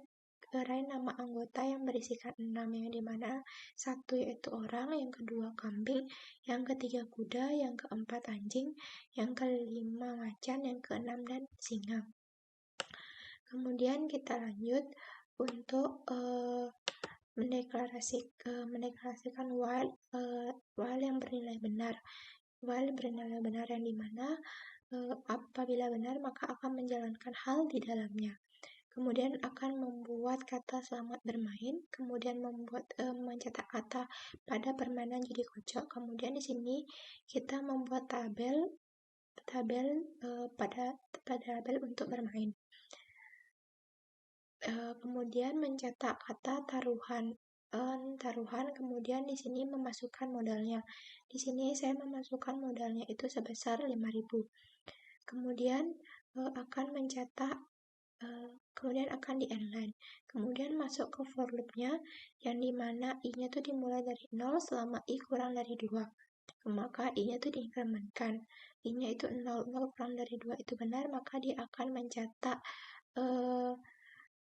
nama anggota yang berisikan 6, yang dimana 1 yaitu orang, yang kedua kambing, yang ketiga kuda, yang keempat anjing, yang kelima macan, yang keenam dan singa. Kemudian kita lanjut untuk mendeklarasikan while yang bernilai benar. While bernilai benar yang dimana apabila benar maka akan menjalankan hal di dalamnya. Kemudian akan membuat kata selamat bermain, kemudian mencetak kata pada permainan judi kocok. Kemudian di sini kita membuat tabel pada tabel untuk bermain. Kemudian mencetak kata taruhan, kemudian di sini memasukkan modalnya. Di sini saya memasukkan modalnya itu sebesar 5.000. Kemudian akan mencetak kemudian akan di inline. Kemudian masuk ke for loop-nya, yang dimana i-nya tuh dimulai dari 0 selama i kurang dari 2. Maka i-nya tuh diinkrementkan. I-nya itu 0 kurang dari 2 itu benar, maka dia akan mencetak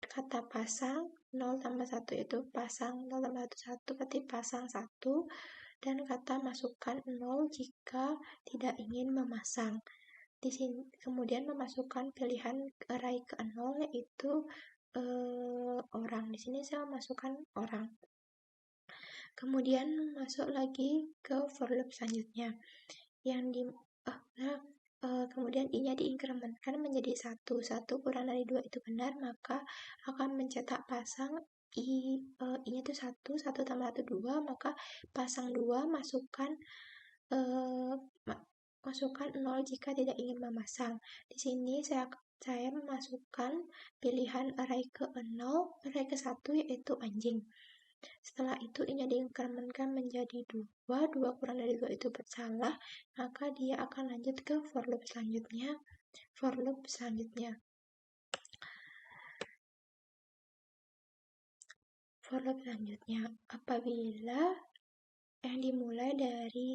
kata pasang 0 tambah 1 itu pasang 0 tambah 1 berarti pasang 1, dan kata masukkan 0 jika tidak ingin memasang. Di sini kemudian memasukkan pilihan array ke 0 yaitu orang. Di sini saya masukkan orang. Kemudian masuk lagi ke for loop selanjutnya. Kemudian i-nya diinkrementkan menjadi 1 kurang dari 2 itu benar, maka akan mencetak pasang i-nya itu 1 tambah 1 2, maka pasang 2 masukkan 0 jika tidak ingin memasang. Di sini saya memasukkan pilihan array ke 0, array ke 1 yaitu anjing. Setelah itu i-nya diinkrementkan menjadi 2 kurang dari 2 itu bersalah, maka dia akan lanjut ke for loop selanjutnya. For loop selanjutnya apabila yang dimulai dari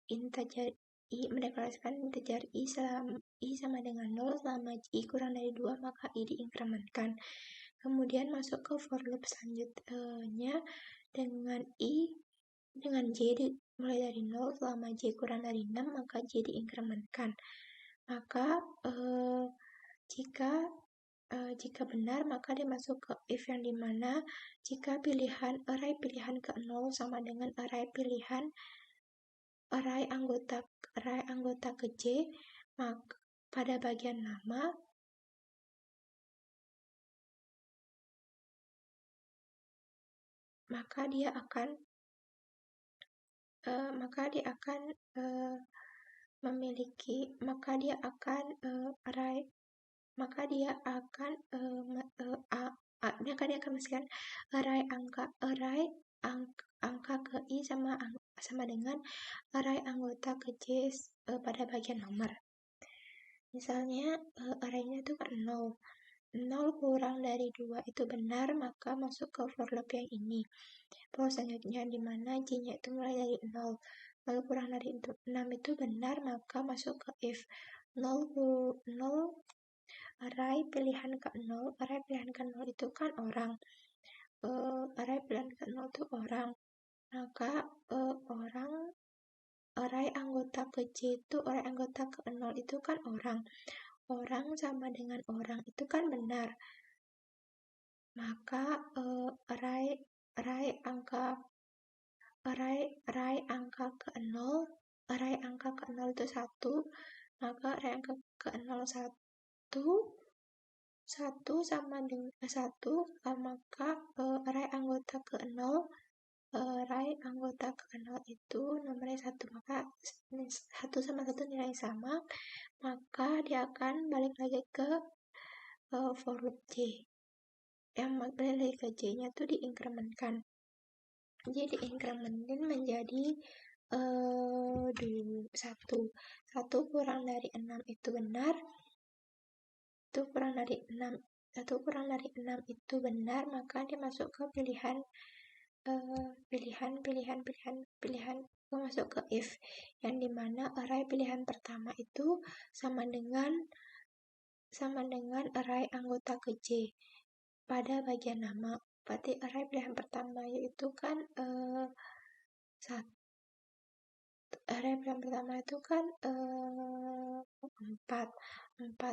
integer i, mendeklarasikan integer i sama dengan 0 selama i kurang dari 2, maka i diinkrementkan. Kemudian masuk ke for loop selanjutnya dengan j mulai dari 0 selama j kurang dari 6, maka j diinkrementkan. Maka jika benar maka dia masuk ke if, yang dimana jika array pilihan ke 0 sama dengan array anggota ke j, maka pada bagian nama maka dia akan memasukkan angka ke i sama dengan array anggota ke j pada bagian nomor. Misalnya array-nya itu kan 0 kurang dari 2 itu benar, maka masuk ke for loop yang ini. For selanjutnya dimana j-nya itu mulai dari 0 kurang dari 6 itu benar, maka masuk ke if 0 array pilihan ke 0 itu kan orang. Array pilihan ke 0 itu orang, maka array anggota ke j itu array anggota ke 0 itu kan orang sama dengan orang itu kan benar, maka array angka ke 0 itu 1, maka array angka ke 0 1 1 sama dengan 1, maka array anggota ke 0, array anggota ke 0 itu nomornya 1, maka 1 sama 1 nilai sama, maka dia akan balik lagi ke for loop J. Yang balik lagi ke J-nya tuh diinkrementkan. Jadi diinkrementin menjadi 1. 1 kurang dari 6 itu benar. 1 kurang dari 6 itu benar, maka dia masuk ke pilihan masuk ke if, yang dimana array pilihan pertama itu sama dengan array anggota ke J pada bagian nama. Berarti array pilihan pertama yaitu kan array pilihan pertama itu kan 4.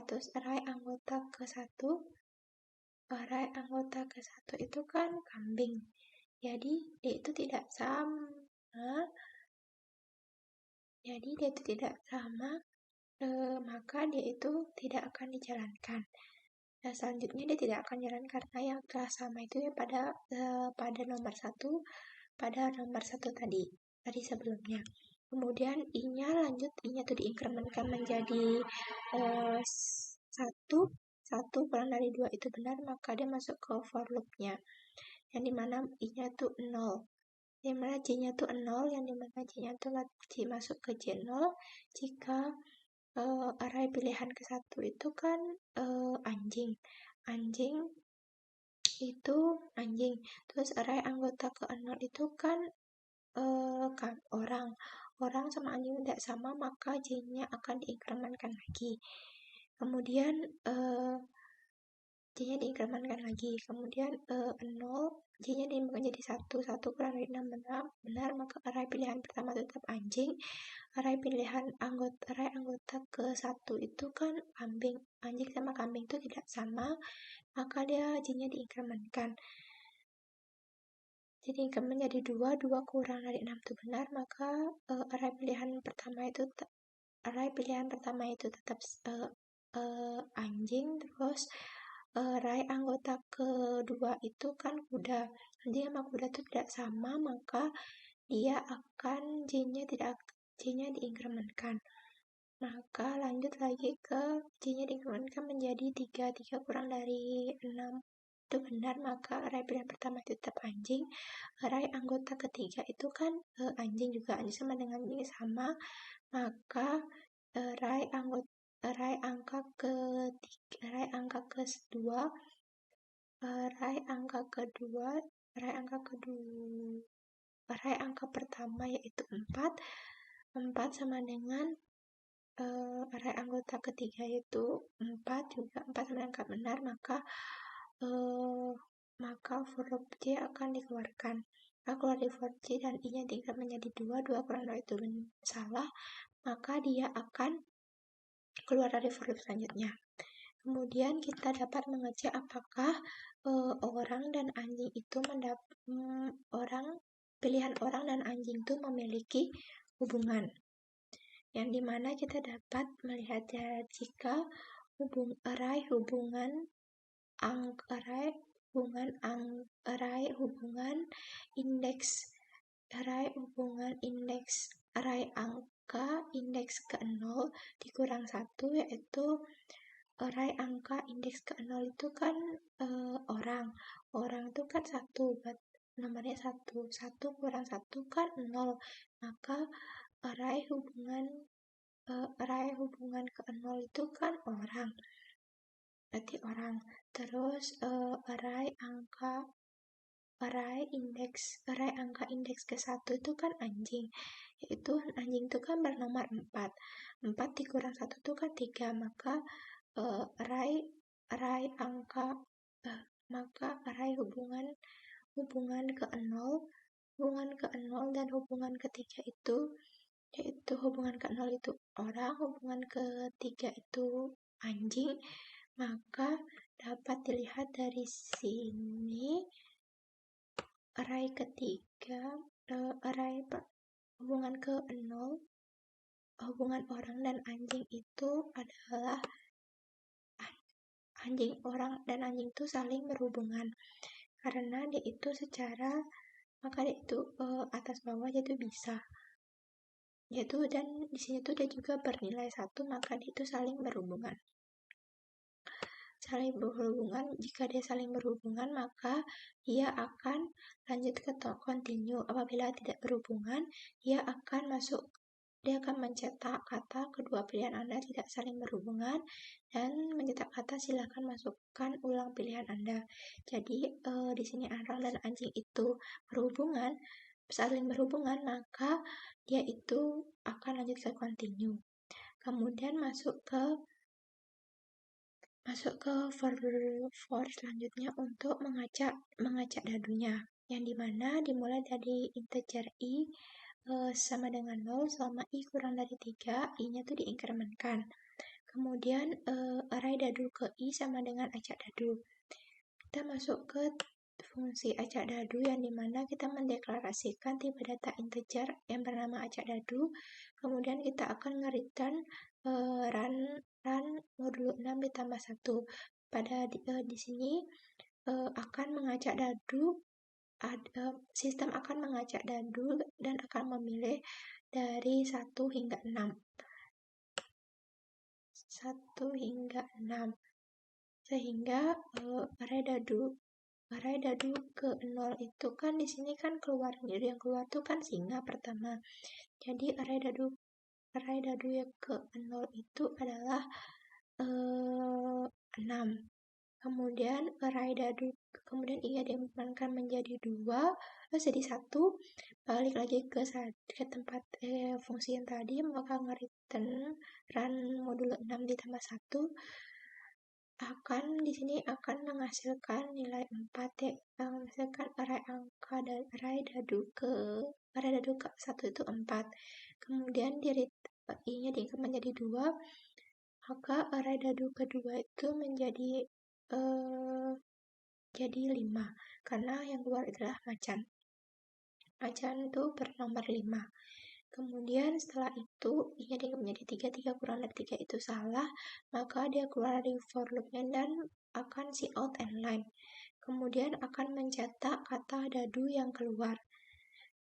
Terus array anggota ke 1 itu kan kambing. Jadi dia itu tidak sama. Maka dia itu tidak akan dijalankan. Nah, selanjutnya dia tidak akan jalan karena yang telah sama itu ya pada nomor 1 tadi sebelumnya. Kemudian i-nya tuh diinkrementkan menjadi 1 kurang dari 2 itu benar, maka dia masuk ke for loop-nya, yang dimana i-nya tuh 0, yang dimana j-nya tuh 0, yang dimana j-nya tuh masuk ke j0 jika array pilihan ke 1 itu kan anjing, terus array anggota ke 0 itu kan orang sama anjing tidak sama, maka j-nya akan diinkrementkan lagi. Kemudian j-nya diinkrementkan lagi. Kemudian 0, j-nya diinkrementkan jadi 1 kurang dari 6 benar, maka array pilihan pertama tetap anjing. Array anggota ke 1 itu kan kambing. Anjing sama kambing itu tidak sama, maka dia j-nya diinkrementkan. Jadi increment jadi 2 kurang dari 6 itu benar, maka array pilihan pertama itu tetap anjing. Terus array anggota kedua itu kan kuda. Anjing sama kuda itu tidak sama, maka dia akan j-nya diinkrementkan. Maka lanjut lagi ke j-nya diinkrementkan menjadi 3 kurang dari 6 itu benar, maka array pilihan pertama itu tetap anjing. Array anggota ketiga itu kan anjing juga, anjing sama dengan anjing sama, maka array angka pertama yaitu 4 sama dengan array anggota ketiga yaitu 4 sama dengan angka benar, maka for loop J akan dikeluarkan. Keluar dari for J dan i-nya tinggal menjadi 2 kurang dari itu salah, maka dia akan keluar dari for loop selanjutnya. Kemudian kita dapat mengecek apakah orang dan anjing itu pilihan orang dan anjing itu memiliki hubungan, yang dimana kita dapat melihat jika array hubungan indeks array angka indeks ke 0 dikurang 1, yaitu array angka indeks ke 0 itu kan orang itu kan 1, nomornya 1 kurang 1 kan 0, maka array hubungan ke 0 itu kan orang, berarti orang. Terus array angka indeks ke 1 itu kan anjing, yaitu anjing itu kan bernomor 4 dikurang 1 itu kan 3, maka array hubungan ke 0 dan hubungan ketiga itu, yaitu hubungan ke 0 itu orang, hubungan ketiga itu anjing, maka dapat dilihat dari sini array ketiga, hubungan ke 0, hubungan orang dan anjing itu adalah orang dan anjing itu saling berhubungan karena dia itu maka dia itu atas bawah dia itu bisa yaitu, dan di sini tuh dia juga bernilai 1, maka dia itu saling berhubungan. Jika dia saling berhubungan maka dia akan lanjut ke continue. Apabila tidak berhubungan, dia akan mencetak kata kedua pilihan Anda tidak saling berhubungan, dan mencetak kata silakan masukkan ulang pilihan Anda. Jadi di sini orang dan anjing itu saling berhubungan, maka dia itu akan lanjut ke continue. Kemudian masuk ke for selanjutnya untuk mengacak dadunya, yang dimana dimulai dari integer i sama dengan 0 selama i kurang dari 3, i-nya tuh diinkremenkan. Kemudian array dadu ke i sama dengan acak dadu. Kita masuk ke fungsi acak dadu, yang dimana kita mendeklarasikan tipe data integer yang bernama acak dadu. Kemudian kita akan nge-return run modulo 6 ditambah 1. Di sini akan mengacak dadu, sistem akan mengacak dadu dan akan memilih dari 1 hingga 6. Sehingga array dadu ke 0 itu kan di sini kan keluar, jadi yang keluar tuh kan singa pertama. Jadi array dadu yang ke 0 itu adalah 6. Kemudian kemudian i-nya diinkremenkan menjadi 2, jadi 1. Balik lagi ke tempat fungsi yang tadi, maka nge-return run modulo 6 ditambah 1 di sini akan menghasilkan nilai 4 ya, menghasilkan array angka dan array dadu ke 1 itu 4. Kemudian i-nya diinkremen menjadi 2, maka array dadu kedua itu menjadi jadi 5, karena yang keluar adalah macan itu bernomor 5. Kemudian setelah itu i-nya diinkremen menjadi 3 kurang dari 3 itu salah, maka dia keluar dari for loop-nya dan akan cout and line. Kemudian akan mencetak kata dadu yang keluar.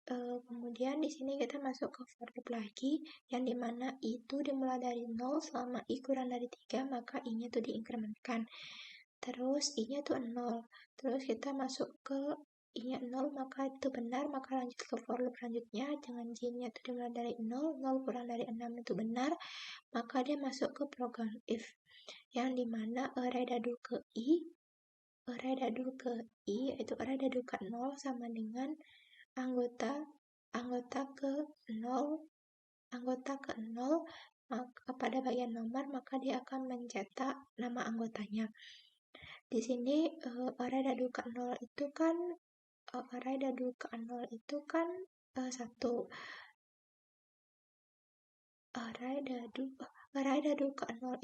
Kemudian di sini kita masuk ke for loop lagi, yang dimana i itu dimulai dari 0 selama i kurang dari 3, maka i-nya tuh diinkremenkan. Terus i-nya tuh 0. Terus kita masuk ke i-nya 0, maka itu benar, maka lanjut ke for loop selanjutnya dengan j-nya itu dimulai dari 0 kurang dari 6 itu benar, maka dia masuk ke program if, yang dimana array dadu ke i yaitu array dadu ke 0 sama dengan anggota ke 0 maka pada bagian nomor, maka dia akan mencetak nama anggotanya. Di sini array dadu ke 0 itu kan 1. Array dadu ke 0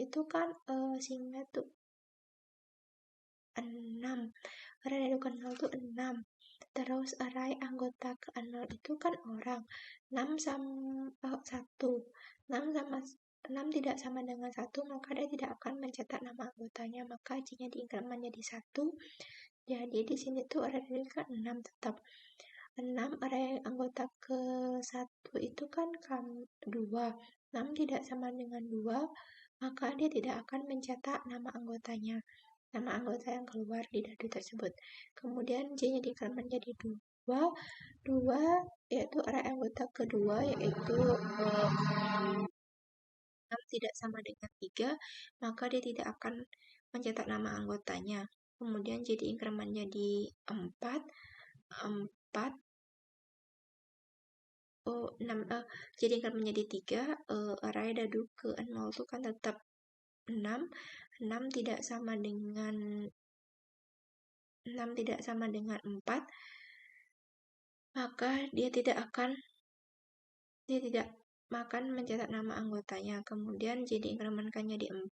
itu kan singa tuh 6. Array dadu ke 0 tuh 6. Terus array anggota ke 0 itu kan orang. 6 sama 1. 6 tidak sama dengan 1, maka dia tidak akan mencetak nama anggotanya, maka j-nya diinkremen menjadi 1. Jadi di sini tuh array dadu ke 6 tetap. 6 array anggota ke 1 itu kan 2. 6 tidak sama dengan 2, maka dia tidak akan mencetak nama anggotanya, nama anggota yang keluar di dadu tersebut. Kemudian j-nya diinkremen menjadi 2 yaitu array anggota kedua, yaitu 6 tidak sama dengan 3, maka dia tidak akan mencetak nama anggotanya. Kemudian j diinkremen jadi 4 jadi akan menjadi 3, array dadu ke 0 itu kan tetap 6 tidak sama dengan 4, maka dia tidak akan mencetak nama anggotanya. Kemudian jadi inkremenkannya di 4,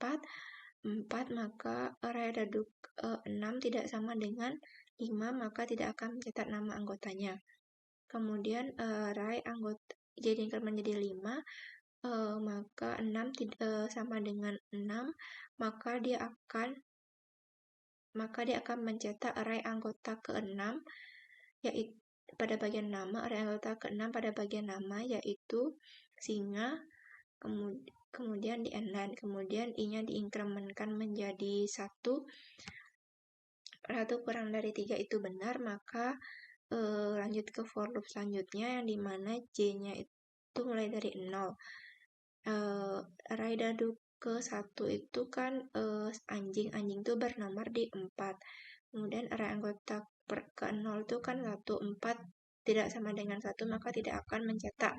maka array dadu 6 tidak sama dengan 5, maka tidak akan mencetak nama anggotanya. Kemudian array anggota jadi inkremen menjadi 5, maka 6 sama dengan 6, maka dia akan maka dia akan mencetak array anggota ke-6, yaitu pada bagian nama, array anggota ke-6 pada bagian nama, yaitu singa, kemudian di inline, kemudian i-nya diinkrementkan menjadi 1 kurang dari 3 itu benar, maka lanjut ke for loop selanjutnya yang dimana j-nya itu mulai dari 0. Array dadu ke 1 itu kan anjing itu bernomor di 4. Kemudian array anggota ke 0 itu kan 1, 4 tidak sama dengan 1, maka tidak akan mencetak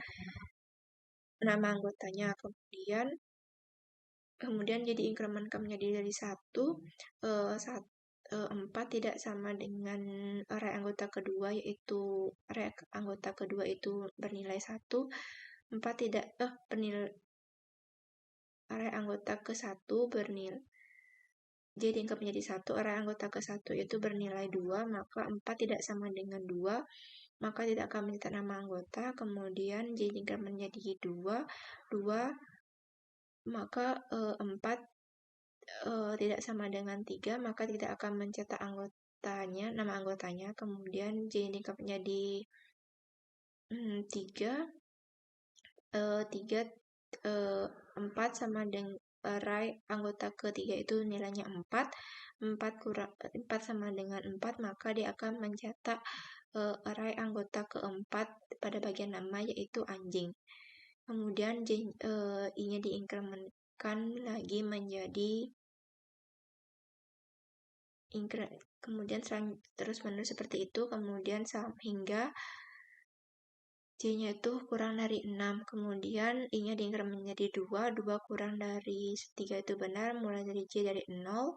nama anggotanya. Kemudian jadi incrementkan menjadi dari 1, 4 tidak sama dengan array anggota kedua, yaitu array anggota kedua itu bernilai 1, 4 tidak array anggota ke-1 bernilai jadi dianggap menjadi 1, array anggota ke-1 itu bernilai 2, maka 4 tidak sama dengan 2, maka tidak akan mencetak nama anggota. Kemudian j dianggap menjadi 2, maka 4 tidak sama dengan 3, maka tidak akan mencetak nama anggotanya. Kemudian j dianggap menjadi 3, 4 sama dengan array anggota ketiga itu nilainya 4, 4 sama dengan 4, maka dia akan mencetak array anggota keempat pada bagian nama, yaitu anjing. Kemudian i-nya diinkrementkan lagi menjadi kemudian terus menerus seperti itu, kemudian hingga j-nya itu kurang dari 6, kemudian i-nya diinkremen menjadi 2, 2 kurang dari 3 itu benar, mulai dari j dari 0,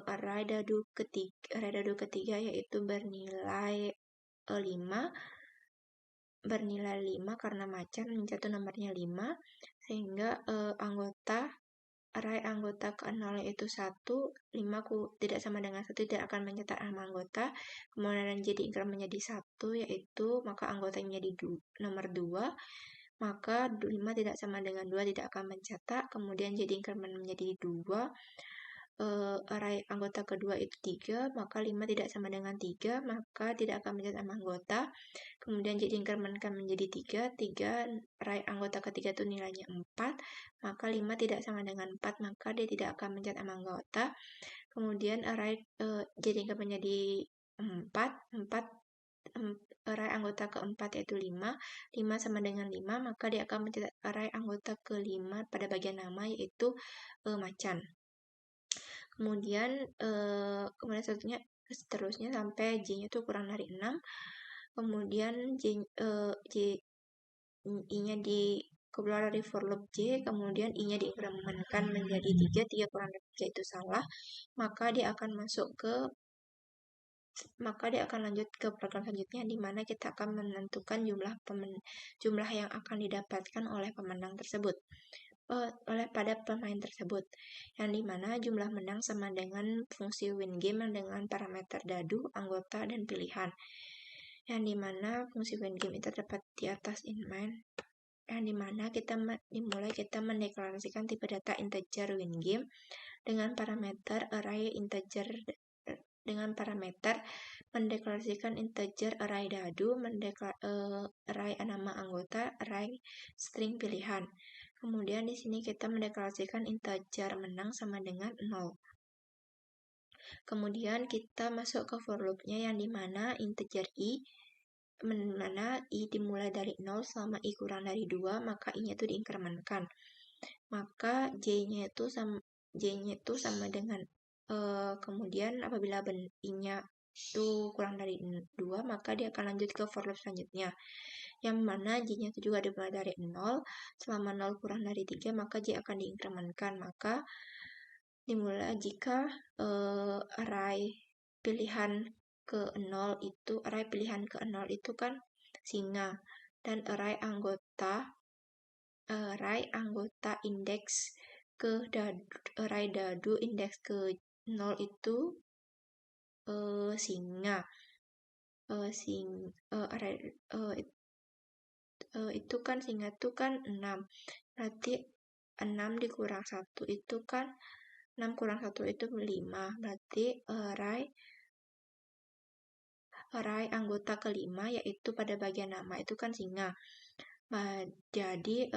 array dadu ketiga yaitu bernilai 5, karena macan jatuh nomornya 5, sehingga array anggota ke-0 yaitu 1, 5 tidak sama dengan 1, tidak akan mencetak nama anggota. Kemudian jadi increment menjadi 1, yaitu maka anggotanya menjadi nomor 2, maka 5 tidak sama dengan 2, tidak akan mencetak. Kemudian jadi increment menjadi 2, array anggota kedua itu 3, maka 5 tidak sama dengan 3, maka tidak akan mencetak nama anggota. Kemudian jadi incrementkan menjadi 3, array anggota ketiga itu nilainya 4, maka 5 tidak sama dengan 4, maka dia tidak akan mencetak nama anggota. Kemudian array jadi menjadi 4, array anggota keempat yaitu 5 sama dengan 5, maka dia akan mencetak array anggota kelima pada bagian nama, yaitu macan. Kemudian seterusnya sampai j-nya itu kurang dari 6. Kemudian i-nya keluar dari for loop j, kemudian i-nya diinkrementkan menjadi 3 kurang dari 3 itu salah, maka dia akan lanjut ke program selanjutnya, di mana kita akan menentukan jumlah yang akan didapatkan oleh pemenang tersebut. Pada pemain tersebut, yang dimana jumlah menang sama dengan fungsi win game yang dengan parameter dadu, anggota, dan pilihan. Yang dimana fungsi win game itu terdapat di atas inline, yang dimana kita mendeklarasikan tipe data integer win game dengan parameter array integer, dengan parameter mendeklarasikan integer array dadu, array nama anggota, array string pilihan. Kemudian di sini kita mendeklarasikan integer menang sama dengan 0. Kemudian kita masuk ke for loop-nya yang dimana integer i dimulai dari 0 selama i kurang dari 2, maka i-nya itu diinkrementkan. Maka j-nya itu sama dengan kemudian apabila i-nya itu kurang dari 2, maka dia akan lanjut ke for loop selanjutnya, yang mana j-nya itu juga dimulai dari 0, selama 0 kurang dari 3, maka j akan diinkrementkan. Maka dimulai jika array pilihan ke-0 itu kan singa, dan array anggota indeks array dadu indeks ke-0 itu singa. Itu kan singa itu kan 6. Berarti 6 dikurang 1 itu kan 6 kurang 1 itu 5, berarti array anggota kelima yaitu pada bagian nama itu kan singa. Jadi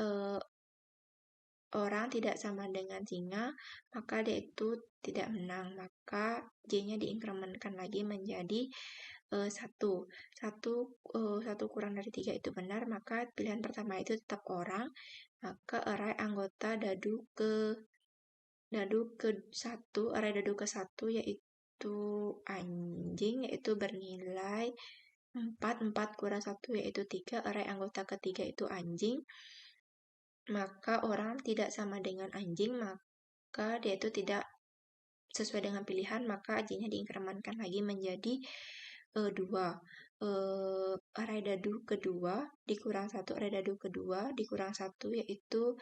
orang tidak sama dengan singa, maka dia itu tidak menang. Maka J-nya diinkrementkan lagi menjadi 1. 1 kurang dari 3 itu benar, maka pilihan pertama itu tetap orang. Maka array anggota dadu ke 1, array dadu ke 1 yaitu anjing, yaitu bernilai 4, 4 kurang 1 yaitu 3, array anggota ketiga itu anjing. Maka orang tidak sama dengan anjing, maka dia itu tidak sesuai dengan pilihan, maka J-nya diinkrementkan lagi menjadi 2. Array dadu kedua dikurang 1, array dadu kedua dikurang 1 yaitu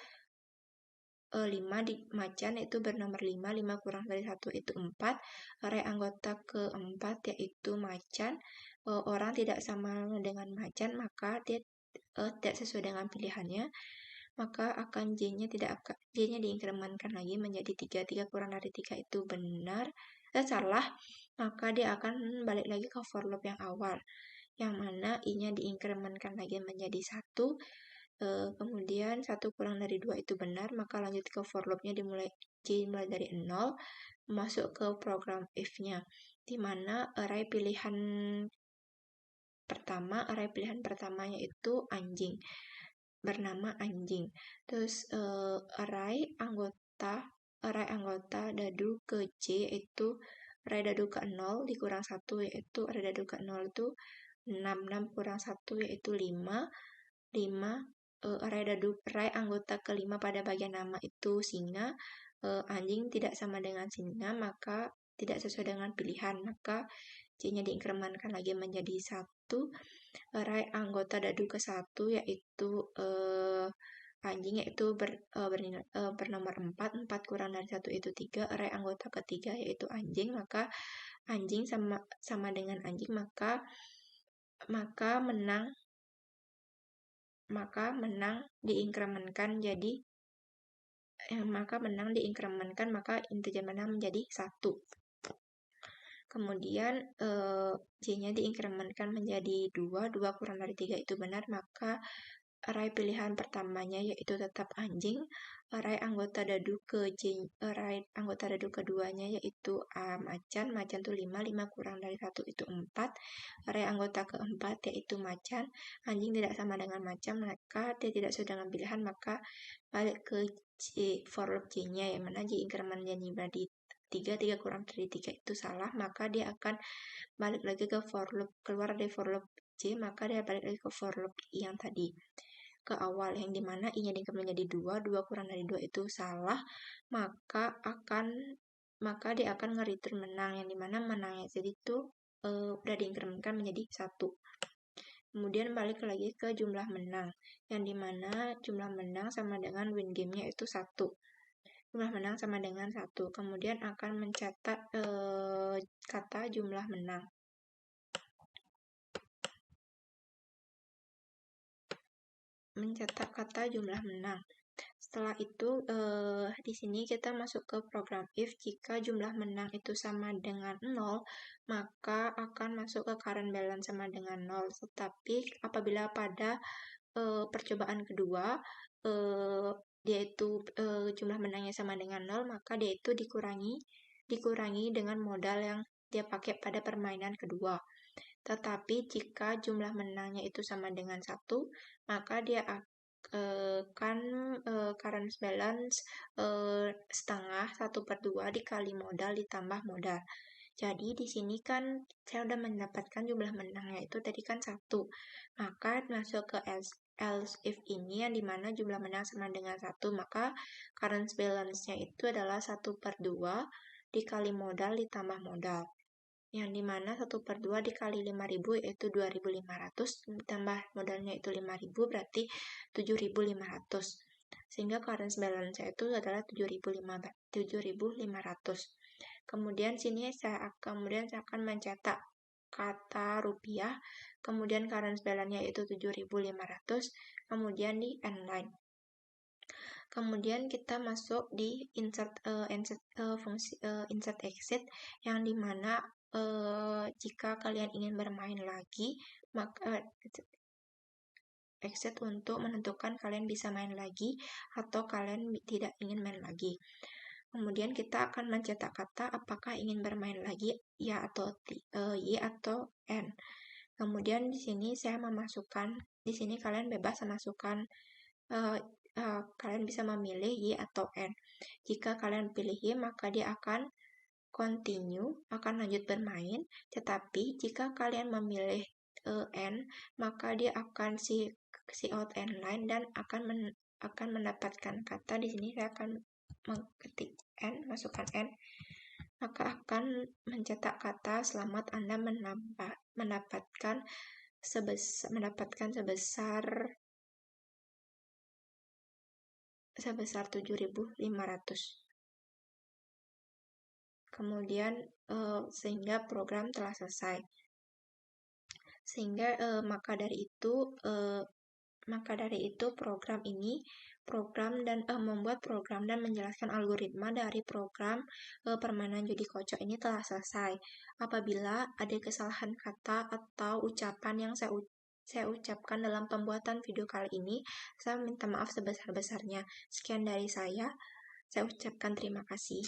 5 di macan itu bernomor 5, 5 kurang dari 1 itu 4, array anggota keempat yaitu macan, orang tidak sama dengan macan, maka dia tidak sesuai dengan pilihannya, maka akan J-nya diinkrementkan lagi menjadi 3, 3 kurang dari 3 itu benar, salah, maka dia akan balik lagi ke for loop yang awal, yang mana I-nya diinkrementkan lagi menjadi 1, kemudian 1 kurang dari 2 itu benar, maka lanjut ke for loop-nya dimulai dari 0, masuk ke program if-nya, di mana array pilihan pertamanya itu anjing, bernama anjing. Terus array anggota dadu ke J itu array dadu ke 0 dikurang 1 yaitu array dadu ke 0 itu 6, 6 kurang 1 yaitu 5, 5 array anggota kelima pada bagian nama itu singa, anjing tidak sama dengan singa, maka tidak sesuai dengan pilihan, maka J-nya diinkrementkan lagi menjadi 1, array anggota dadu ke 1 yaitu anjing yaitu bernomor 4, 4 kurang dari 1 itu 3, array anggota ketiga yaitu anjing, maka anjing sama dengan anjing, maka menang diinkrementkan maka integer menang menjadi 1. Kemudian J-nya diinkrementkan menjadi 2, 2 kurang dari 3 itu benar, maka array pilihan pertamanya yaitu tetap anjing, array anggota dadu keduanya yaitu macan itu 5, 5 kurang dari 1 itu 4, array anggota keempat yaitu macan, anjing tidak sama dengan macan, maka dia tidak sesuai dengan pilihan, maka balik ke for loop J-nya, yang mana J inkremen menjadi 3, 3 kurang dari 3 itu salah, maka dia akan balik lagi ke for loop, keluar dari for loop J, maka dia balik lagi ke for loop yang tadi ke awal, yang dimana I-nya diinkremen menjadi 2, 2 kurang dari 2 itu salah, maka dia akan nge-return menang, yang dimana menangnya jadi itu udah diinkrementkan menjadi 1. Kemudian balik lagi ke jumlah menang, yang dimana jumlah menang sama dengan win game-nya itu 1. Jumlah menang sama dengan 1. Kemudian akan mencetak kata jumlah menang. Mencetak kata jumlah menang. Setelah itu di sini kita masuk ke program if. Jika jumlah menang itu sama dengan 0, maka akan masuk ke current balance sama dengan 0. Tetapi apabila pada percobaan kedua dia itu jumlah menangnya sama dengan 0, maka dia itu dikurangi dengan modal yang dia pakai pada permainan kedua. Tetapi jika jumlah menangnya itu sama dengan 1, maka dia akan current balance setengah 1/2 dikali modal ditambah modal. Jadi di sini kan saya udah mendapatkan jumlah menangnya itu tadi kan 1. Maka masuk ke else if ini, yang dimana jumlah menang sama dengan 1, maka current balance-nya itu adalah 1/2 dikali modal ditambah modal, yang dimana 1/2 dikali 5.000 yaitu 2.500, tambah modalnya itu 5.000 berarti 7.500, sehingga current balance itu adalah 7.500. Kemudian sini saya akan mencetak kata rupiah, kemudian current balance-nya itu 7.500, kemudian di end line. Kemudian kita masuk di fungsi insert exit, yang dimana jika kalian ingin bermain lagi, maka exit untuk menentukan kalian bisa main lagi atau kalian tidak ingin main lagi. Kemudian kita akan mencetak kata apakah ingin bermain lagi, ya atau y atau n. Kemudian di sini saya memasukkan, di sini kalian bebas memasukkan, kalian bisa memilih y atau n. Jika kalian pilih y, maka dia akan continue, akan lanjut bermain. Tetapi jika kalian memilih n, maka dia akan see out end line dan akan mendapatkan kata. Di sini saya akan mengetik n, masukkan n, maka akan mencetak kata selamat Anda mendapatkan sebesar 7.500. Kemudian sehingga program telah selesai. Sehingga maka dari itu membuat program dan menjelaskan algoritma dari program permainan judi kocok ini telah selesai. Apabila ada kesalahan kata atau ucapan yang saya ucapkan dalam pembuatan video kali ini, saya minta maaf sebesar-besarnya. Sekian dari saya ucapkan terima kasih.